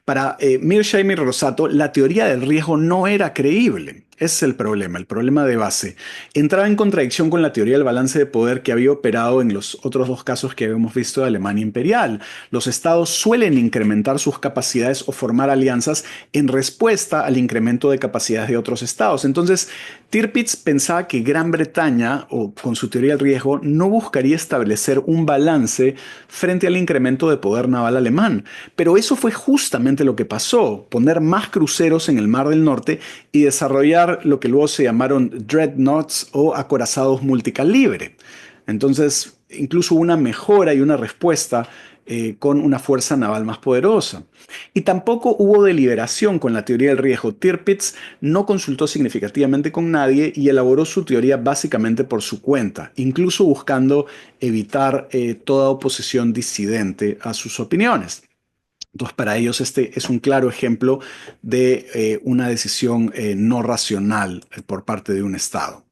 para Mearsheimer y Rosato, la teoría del riesgo no era creíble. Ese es el problema de base. Entraba en contradicción con la teoría del balance de poder que había operado en los otros dos casos que habíamos visto de Alemania imperial. Los estados suelen incrementar sus capacidades o formar alianzas en respuesta al incremento de capacidades de otros estados. Entonces, Tirpitz pensaba que Gran Bretaña, o con su teoría del riesgo, no buscaría establecer un balance frente al incremento de poder naval alemán. Pero eso fue justamente lo que pasó, poner más cruceros en el Mar del Norte y desarrollar lo que luego se llamaron dreadnoughts o acorazados multicalibre. Entonces, incluso una mejora y una respuesta con una fuerza naval más poderosa. Y tampoco hubo deliberación con la teoría del riesgo. Tirpitz no consultó significativamente con nadie y elaboró su teoría básicamente por su cuenta, incluso buscando evitar toda oposición disidente a sus opiniones. Entonces, para ellos este es un claro ejemplo de una decisión no racional por parte de un Estado.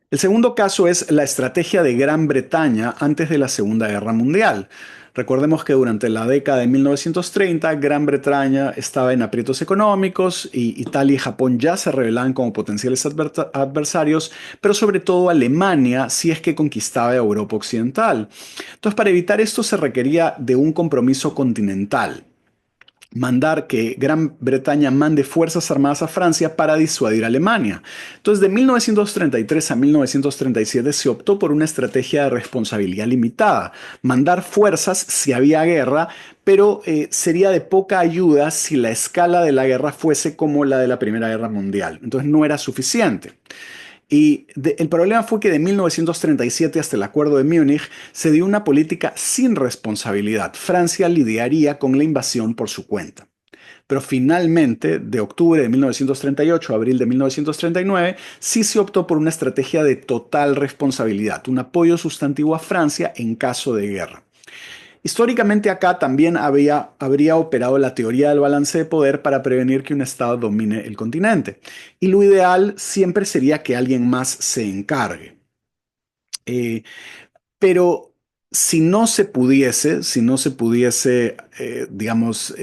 El segundo caso es la estrategia de Gran Bretaña antes de la Segunda Guerra Mundial. Recordemos que durante la década de 1930, Gran Bretaña estaba en aprietos económicos y Italia y Japón ya se revelaban como potenciales adversarios, pero sobre todo Alemania si es que conquistaba Europa Occidental. Entonces, para evitar esto se requería de un compromiso continental, mandar que Gran Bretaña mande fuerzas armadas a Francia para disuadir a Alemania. Entonces, de 1933 a 1937 se optó por una estrategia de responsabilidad limitada, mandar fuerzas si había guerra, pero sería de poca ayuda si la escala de la guerra fuese como la de la Primera Guerra Mundial. Entonces, no era suficiente. El problema fue que de 1937 hasta el Acuerdo de Múnich se dio una política sin responsabilidad. Francia lidiaría con la invasión por su cuenta. Pero finalmente, de octubre de 1938 a abril de 1939, sí se optó por una estrategia de total responsabilidad, un apoyo sustantivo a Francia en caso de guerra. Históricamente acá también habría operado la teoría del balance de poder para prevenir que un Estado domine el continente. Y lo ideal siempre sería que alguien más se encargue. Eh, pero si no se pudiese, digamos,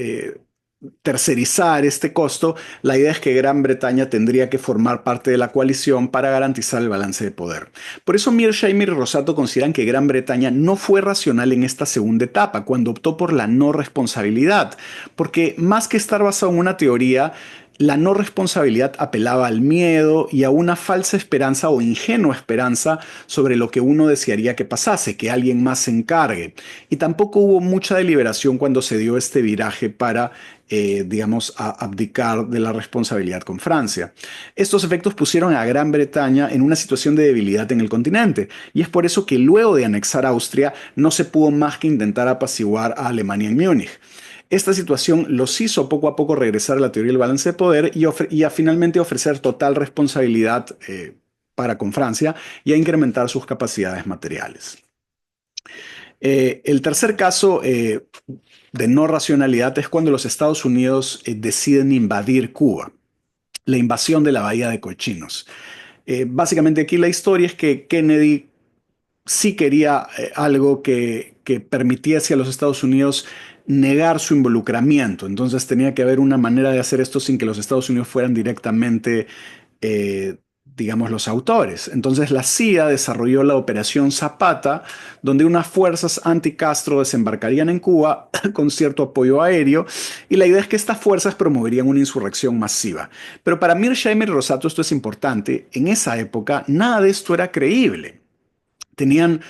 tercerizar este costo, la idea es que Gran Bretaña tendría que formar parte de la coalición para garantizar el balance de poder. Por eso Mearsheimer y Rosato consideran que Gran Bretaña no fue racional en esta segunda etapa, cuando optó por la no responsabilidad, porque más que estar basado en una teoría, la no responsabilidad apelaba al miedo y a una falsa esperanza o ingenua esperanza sobre lo que uno desearía que pasase, que alguien más se encargue. Y tampoco hubo mucha deliberación cuando se dio este viraje para, digamos, abdicar de la responsabilidad con Francia. Estos efectos pusieron a Gran Bretaña en una situación de debilidad en el continente, y es por eso que luego de anexar Austria no se pudo más que intentar apaciguar a Alemania en Múnich. Esta situación los hizo poco a poco regresar a la teoría del balance de poder y a finalmente ofrecer total responsabilidad para con Francia y a incrementar sus capacidades materiales. El tercer caso de no racionalidad es cuando los Estados Unidos deciden invadir Cuba, la invasión de la Bahía de Cochinos. Básicamente aquí la historia es que Kennedy sí quería algo que permitiese a los Estados Unidos negar su involucramiento. Entonces tenía que haber una manera de hacer esto sin que los Estados Unidos fueran directamente, eh, digamos, los autores. Entonces la CIA desarrolló la Operación Zapata, donde unas fuerzas anti-Castro desembarcarían en Cuba con cierto apoyo aéreo, y la idea es que estas fuerzas promoverían una insurrección masiva. Pero para Mearsheimer y Rosato esto es importante. En esa época nada de esto era creíble. Tenían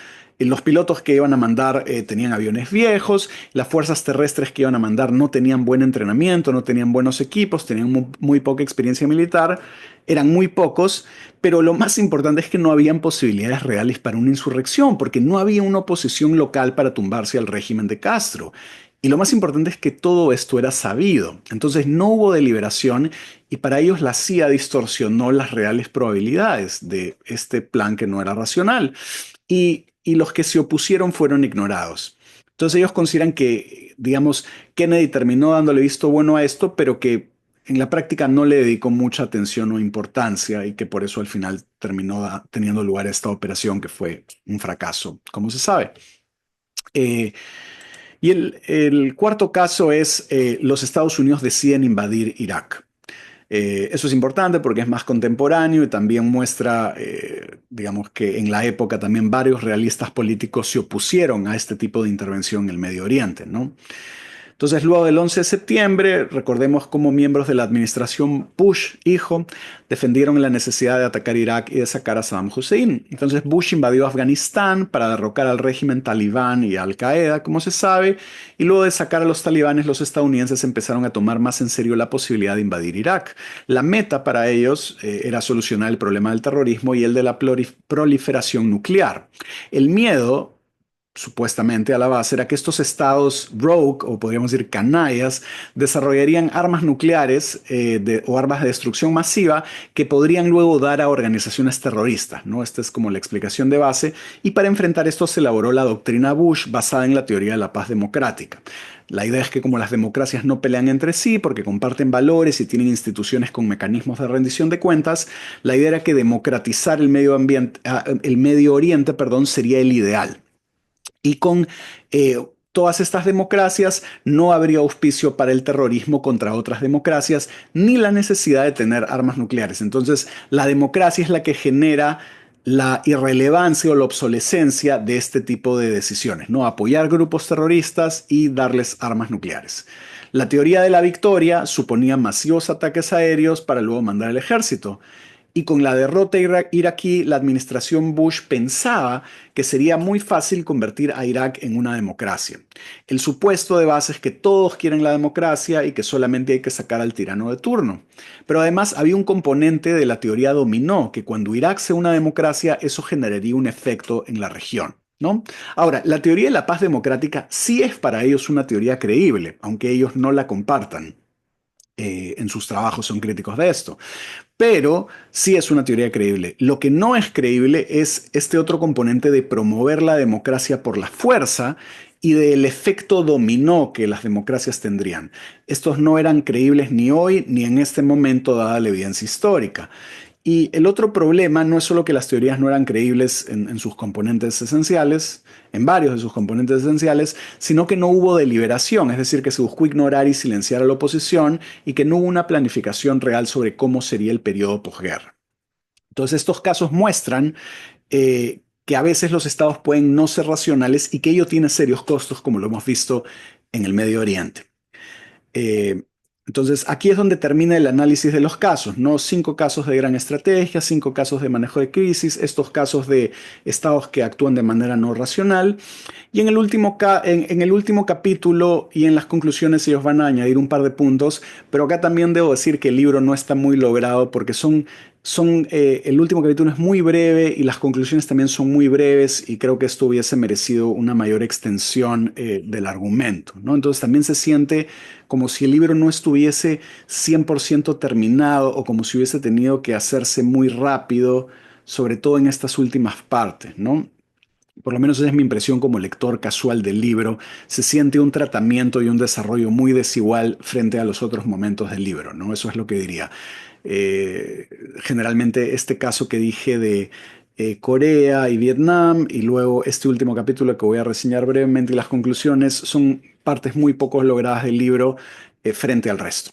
los pilotos que iban a mandar tenían aviones viejos, las fuerzas terrestres que iban a mandar no tenían buen entrenamiento, no tenían buenos equipos, tenían muy poca experiencia militar, eran muy pocos, pero lo más importante es que no habían posibilidades reales para una insurrección, porque no había una oposición local para tumbarse al régimen de Castro. Y lo más importante es que todo esto era sabido. Entonces no hubo deliberación y para ellos la CIA distorsionó las reales probabilidades de este plan que no era racional y los que se opusieron fueron ignorados. Entonces ellos consideran que, digamos, Kennedy terminó dándole visto bueno a esto, pero que en la práctica no le dedicó mucha atención o importancia y que por eso al final terminó teniendo lugar esta operación que fue un fracaso, como se sabe. Eh, el cuarto caso es los Estados Unidos deciden invadir Irak. Eso es importante porque es más contemporáneo y también muestra, digamos que en la época también varios realistas políticos se opusieron a este tipo de intervención en el Medio Oriente, ¿no? Entonces, luego del 11 de septiembre, recordemos cómo miembros de la administración Bush, hijo, defendieron la necesidad de atacar Irak y de sacar a Saddam Hussein. Entonces, Bush invadió Afganistán para derrocar al régimen talibán y a Al-Qaeda, como se sabe, y luego de sacar a los talibanes, los estadounidenses empezaron a tomar más en serio la posibilidad de invadir Irak. La meta para ellos era solucionar el problema del terrorismo y el de la proliferación nuclear. El miedo supuestamente a la base, era que estos estados rogue, o podríamos decir canallas, desarrollarían armas nucleares o armas de destrucción masiva que podrían luego dar a organizaciones terroristas, ¿no? Esta es como la explicación de base, y para enfrentar esto se elaboró la doctrina Bush basada en la teoría de la paz democrática. La idea es que como las democracias no pelean entre sí porque comparten valores y tienen instituciones con mecanismos de rendición de cuentas, la idea era que democratizar el Medio Oriente, perdón, sería el ideal. Y con todas estas democracias, no habría auspicio para el terrorismo contra otras democracias, ni la necesidad de tener armas nucleares. Entonces, la democracia es la que genera la irrelevancia o la obsolescencia de este tipo de decisiones, ¿no? Apoyar grupos terroristas y darles armas nucleares. La teoría de la victoria suponía masivos ataques aéreos para luego mandar el ejército. Y con la derrota iraquí, la administración Bush pensaba que sería muy fácil convertir a Irak en una democracia. El supuesto de base es que todos quieren la democracia y que solamente hay que sacar al tirano de turno. Pero además había un componente de la teoría dominó, que cuando Irak sea una democracia, eso generaría un efecto en la región, ¿no? Ahora, la teoría de la paz democrática sí es para ellos una teoría creíble, aunque ellos no la compartan. En sus trabajos son críticos de esto. Pero sí es una teoría creíble. Lo que no es creíble es este otro componente de promover la democracia por la fuerza y del efecto dominó que las democracias tendrían. Estos no eran creíbles ni hoy ni en este momento dada la evidencia histórica. Y el otro problema no es solo que las teorías no eran creíbles en sus componentes esenciales, en varios de sus componentes esenciales, sino que no hubo deliberación, es decir, que se buscó ignorar y silenciar a la oposición y que no hubo una planificación real sobre cómo sería el periodo posguerra. Entonces, estos casos muestran que a veces los estados pueden no ser racionales y que ello tiene serios costos, como lo hemos visto en el Medio Oriente. Eh, entonces, aquí es donde termina el análisis de los casos, ¿no? 5 casos de gran estrategia, 5 casos de manejo de crisis, estos casos de estados que actúan de manera no racional. Y en el último capítulo y en las conclusiones ellos van a añadir un par de puntos, pero acá también debo decir que el libro no está muy logrado porque el último capítulo es muy breve y las conclusiones también son muy breves y creo que esto hubiese merecido una mayor extensión del argumento, ¿no? Entonces también se siente como si el libro no estuviese 100% terminado o como si hubiese tenido que hacerse muy rápido, sobre todo en estas últimas partes, ¿no? Por lo menos esa es mi impresión como lector casual del libro. Se siente un tratamiento y un desarrollo muy desigual frente a los otros momentos del libro, ¿no? Eso es lo que diría. Eh, Generalmente este caso que dije de Corea y Vietnam y luego este último capítulo que voy a reseñar brevemente y las conclusiones son partes muy poco logradas del libro frente al resto.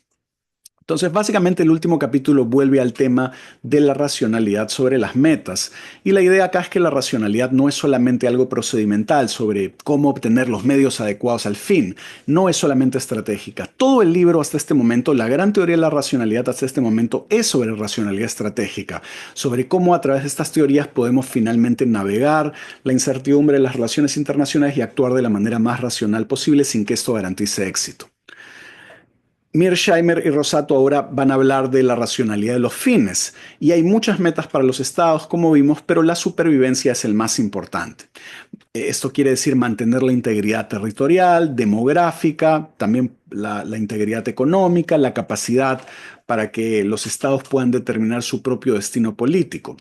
Entonces, básicamente el último capítulo vuelve al tema de la racionalidad sobre las metas. Y la idea acá es que la racionalidad no es solamente algo procedimental sobre cómo obtener los medios adecuados al fin, no es solamente estratégica. Todo el libro hasta este momento, la gran teoría de la racionalidad hasta este momento es sobre racionalidad estratégica, sobre cómo a través de estas teorías podemos finalmente navegar la incertidumbre de las relaciones internacionales y actuar de la manera más racional posible sin que esto garantice éxito. Mearsheimer y Rosato ahora van a hablar de la racionalidad de los fines, y hay muchas metas para los estados, como vimos, pero la supervivencia es el más importante. Esto quiere decir mantener la integridad territorial, demográfica, también la integridad económica, la capacidad para que los estados puedan determinar su propio destino político.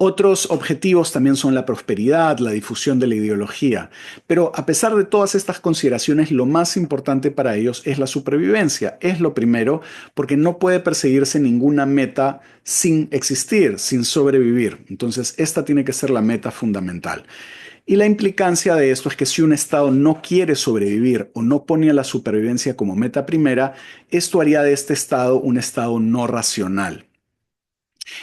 Otros objetivos también son la prosperidad, la difusión de la ideología, pero a pesar de todas estas consideraciones, lo más importante para ellos es la supervivencia. Es lo primero, porque no puede perseguirse ninguna meta sin existir, sin sobrevivir. Entonces, esta tiene que ser la meta fundamental. Y la implicancia de esto es que si un Estado no quiere sobrevivir o no pone a la supervivencia como meta primera, esto haría de este Estado un Estado no racional.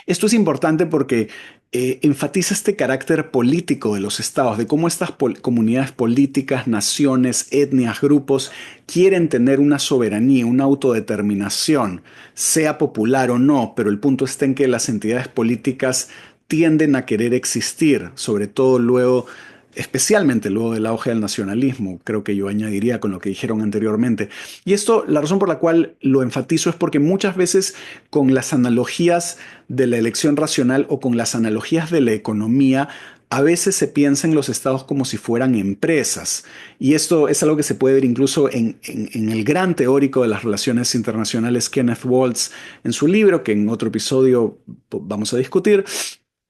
Esto es importante porque enfatiza este carácter político de los estados, de cómo estas comunidades políticas, naciones, etnias, grupos quieren tener una soberanía, una autodeterminación, sea popular o no, pero el punto está en que las entidades políticas tienden a querer existir, sobre todo luego, especialmente luego del auge del nacionalismo, creo que yo añadiría con lo que dijeron anteriormente. Y esto, la razón por la cual lo enfatizo es porque muchas veces con las analogías de la elección racional o con las analogías de la economía, a veces se piensa en los estados como si fueran empresas. Y esto es algo que se puede ver incluso en el gran teórico de las relaciones internacionales, Kenneth Waltz, en su libro, que en otro episodio vamos a discutir.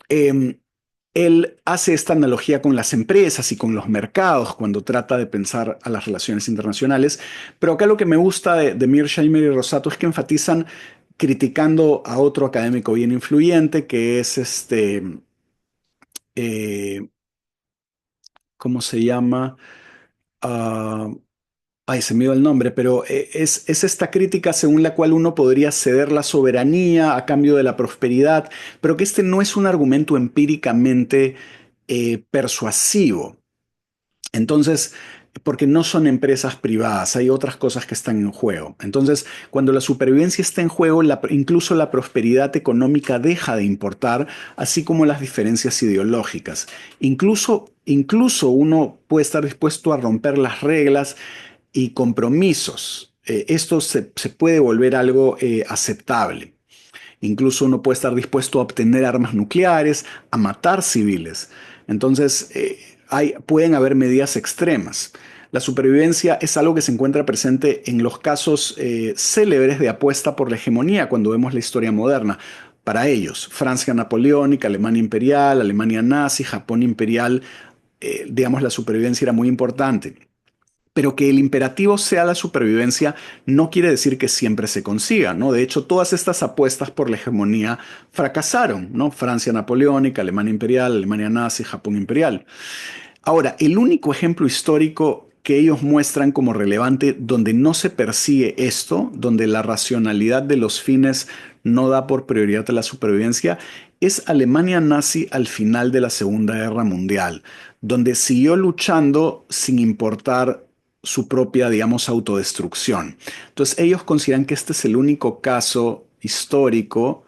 Eh, Él hace esta analogía con las empresas y con los mercados cuando trata de pensar a las relaciones internacionales, pero acá lo que me gusta de Mearsheimer y Rosato es que enfatizan criticando a otro académico bien influyente que es eh, ¿cómo se llama? ah, ay, se me dio el nombre, pero es esta crítica según la cual uno podría ceder la soberanía a cambio de la prosperidad, pero que este no es un argumento empíricamente persuasivo. Entonces, porque no son empresas privadas, hay otras cosas que están en juego. Entonces, cuando la supervivencia está en juego, incluso la prosperidad económica deja de importar, así como las diferencias ideológicas. Incluso uno puede estar dispuesto a romper las reglas y compromisos. Esto se puede volver algo aceptable. Incluso uno puede estar dispuesto a obtener armas nucleares, a matar civiles. Entonces, pueden haber medidas extremas. La supervivencia es algo que se encuentra presente en los casos célebres de apuesta por la hegemonía cuando vemos la historia moderna. Para ellos, Francia napoleónica, Alemania imperial, Alemania nazi, Japón imperial, digamos, la supervivencia era muy importante. Pero que el imperativo sea la supervivencia no quiere decir que siempre se consiga, ¿no? De hecho, todas estas apuestas por la hegemonía fracasaron, ¿no? Francia napoleónica, Alemania imperial, Alemania nazi, Japón imperial. Ahora, el único ejemplo histórico que ellos muestran como relevante donde no se persigue esto, donde la racionalidad de los fines no da por prioridad a la supervivencia, es Alemania nazi al final de la Segunda Guerra Mundial, donde siguió luchando sin importar su propia, digamos, autodestrucción. Entonces, ellos consideran que este es el único caso histórico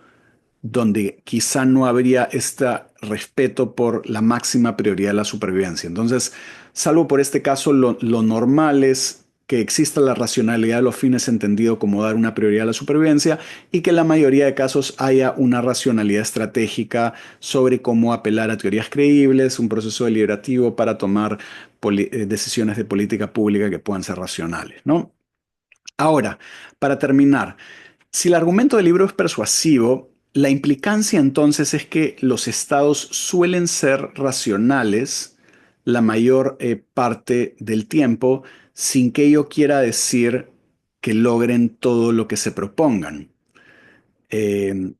donde quizá no habría este respeto por la máxima prioridad de la supervivencia. Entonces, salvo por este caso, lo normal es que exista la racionalidad de los fines entendido como dar una prioridad a la supervivencia y que en la mayoría de casos haya una racionalidad estratégica sobre cómo apelar a teorías creíbles, un proceso deliberativo para tomar decisiones de política pública que puedan ser racionales, ¿no? Ahora, para terminar, si el argumento del libro es persuasivo, la implicancia entonces es que los estados suelen ser racionales la mayor parte del tiempo, sin que ello quiera decir que logren todo lo que se propongan. Eh,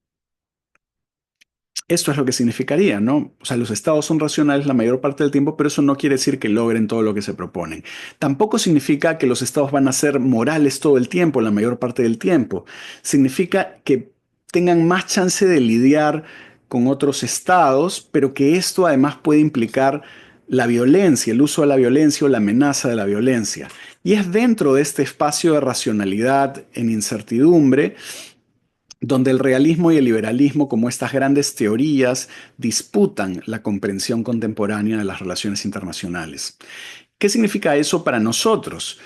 Esto es lo que significaría, ¿no? O sea, los estados son racionales la mayor parte del tiempo, pero eso no quiere decir que logren todo lo que se proponen. Tampoco significa que los estados van a ser morales todo el tiempo, la mayor parte del tiempo. Significa que tengan más chance de lidiar con otros estados, pero que esto además puede implicar la violencia, el uso de la violencia o la amenaza de la violencia. Y es dentro de este espacio de racionalidad en incertidumbre donde el realismo y el liberalismo, como estas grandes teorías, disputan la comprensión contemporánea de las relaciones internacionales. ¿Qué significa eso para nosotros?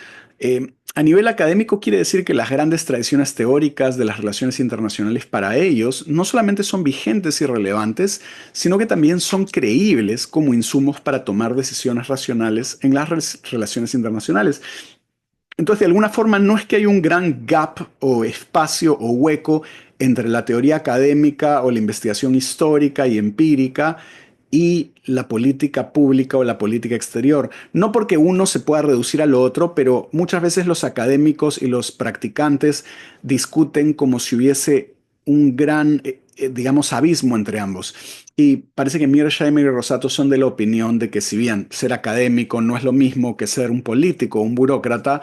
A nivel académico quiere decir que las grandes tradiciones teóricas de las relaciones internacionales para ellos no solamente son vigentes y relevantes, sino que también son creíbles como insumos para tomar decisiones racionales en las relaciones internacionales. Entonces, de alguna forma, no es que hay un gran gap o espacio o hueco entre la teoría académica o la investigación histórica y empírica y la política pública o la política exterior. No porque uno se pueda reducir al otro, pero muchas veces los académicos y los practicantes discuten como si hubiese un gran, digamos, abismo entre ambos. Y parece que Mearsheimer y Rosato son de la opinión de que si bien ser académico no es lo mismo que ser un político o un burócrata,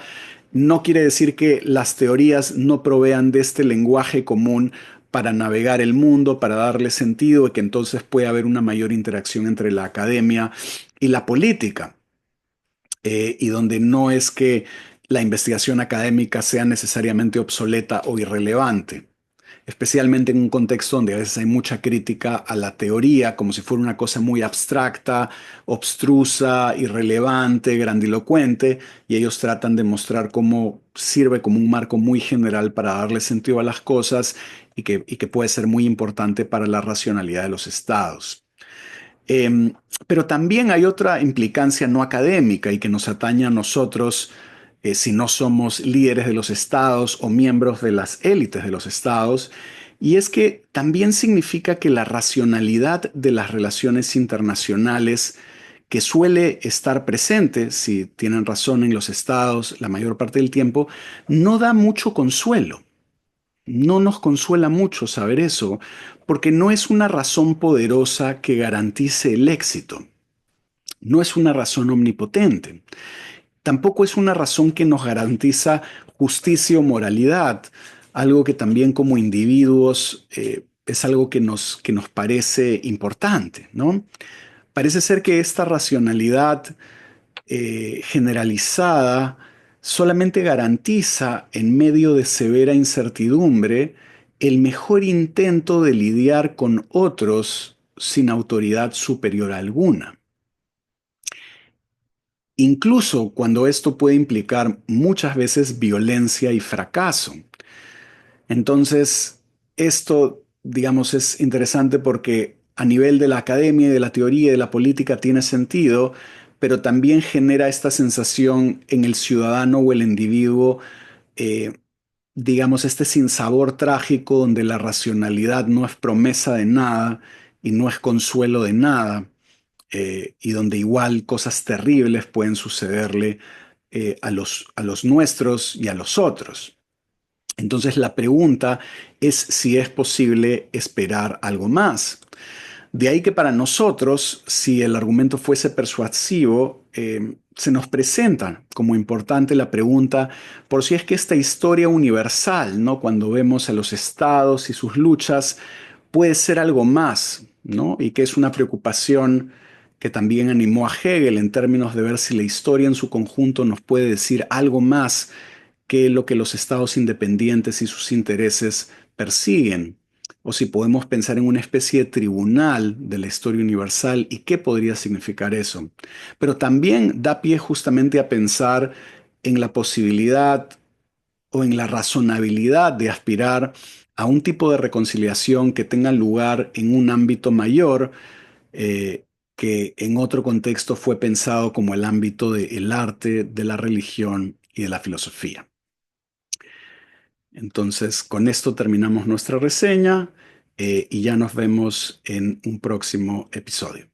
no quiere decir que las teorías no provean de este lenguaje común para navegar el mundo, para darle sentido y que entonces puede haber una mayor interacción entre la academia y la política, y donde no es que la investigación académica sea necesariamente obsoleta o irrelevante, especialmente en un contexto donde a veces hay mucha crítica a la teoría, como si fuera una cosa muy abstracta, obstrusa, irrelevante, grandilocuente, y ellos tratan de mostrar cómo sirve como un marco muy general para darle sentido a las cosas y que puede ser muy importante para la racionalidad de los estados. Pero también hay otra implicancia no académica y que nos atañe a nosotros si no somos líderes de los estados o miembros de las élites de los estados, y es que también significa que la racionalidad de las relaciones internacionales que suele estar presente, si tienen razón en los estados la mayor parte del tiempo, no da mucho consuelo. No nos consuela mucho saber eso, porque no es una razón poderosa que garantice el éxito, no es una razón omnipotente. tampoco es una razón que nos garantiza justicia o moralidad, algo que también como individuos es algo que nos parece importante, ¿no? Parece ser que esta racionalidad generalizada solamente garantiza, en medio de severa incertidumbre, el mejor intento de lidiar con otros sin autoridad superior alguna. Incluso cuando esto puede implicar muchas veces violencia y fracaso. Entonces, esto, digamos, es interesante porque a nivel de la academia y de la teoría y de la política tiene sentido, pero también genera esta sensación en el ciudadano o el individuo, eh, digamos, este sinsabor trágico donde la racionalidad no es promesa de nada y no es consuelo de nada, y donde igual cosas terribles pueden sucederle a los nuestros y a los otros. Entonces la pregunta es si es posible esperar algo más. De ahí que para nosotros, si el argumento fuese persuasivo, se nos presenta como importante la pregunta por si es que esta historia universal, ¿no? Cuando vemos a los estados y sus luchas, puede ser algo más, ¿no? Y que es una preocupación que también animó a Hegel en términos de ver si la historia en su conjunto nos puede decir algo más que lo que los estados independientes y sus intereses persiguen, o si podemos pensar en una especie de tribunal de la historia universal y qué podría significar eso. Pero también da pie justamente a pensar en la posibilidad o en la razonabilidad de aspirar a un tipo de reconciliación que tenga lugar en un ámbito mayor, eh, que en otro contexto fue pensado como el ámbito del arte, de la religión y de la filosofía. Entonces, con esto terminamos nuestra reseña, y ya nos vemos en un próximo episodio.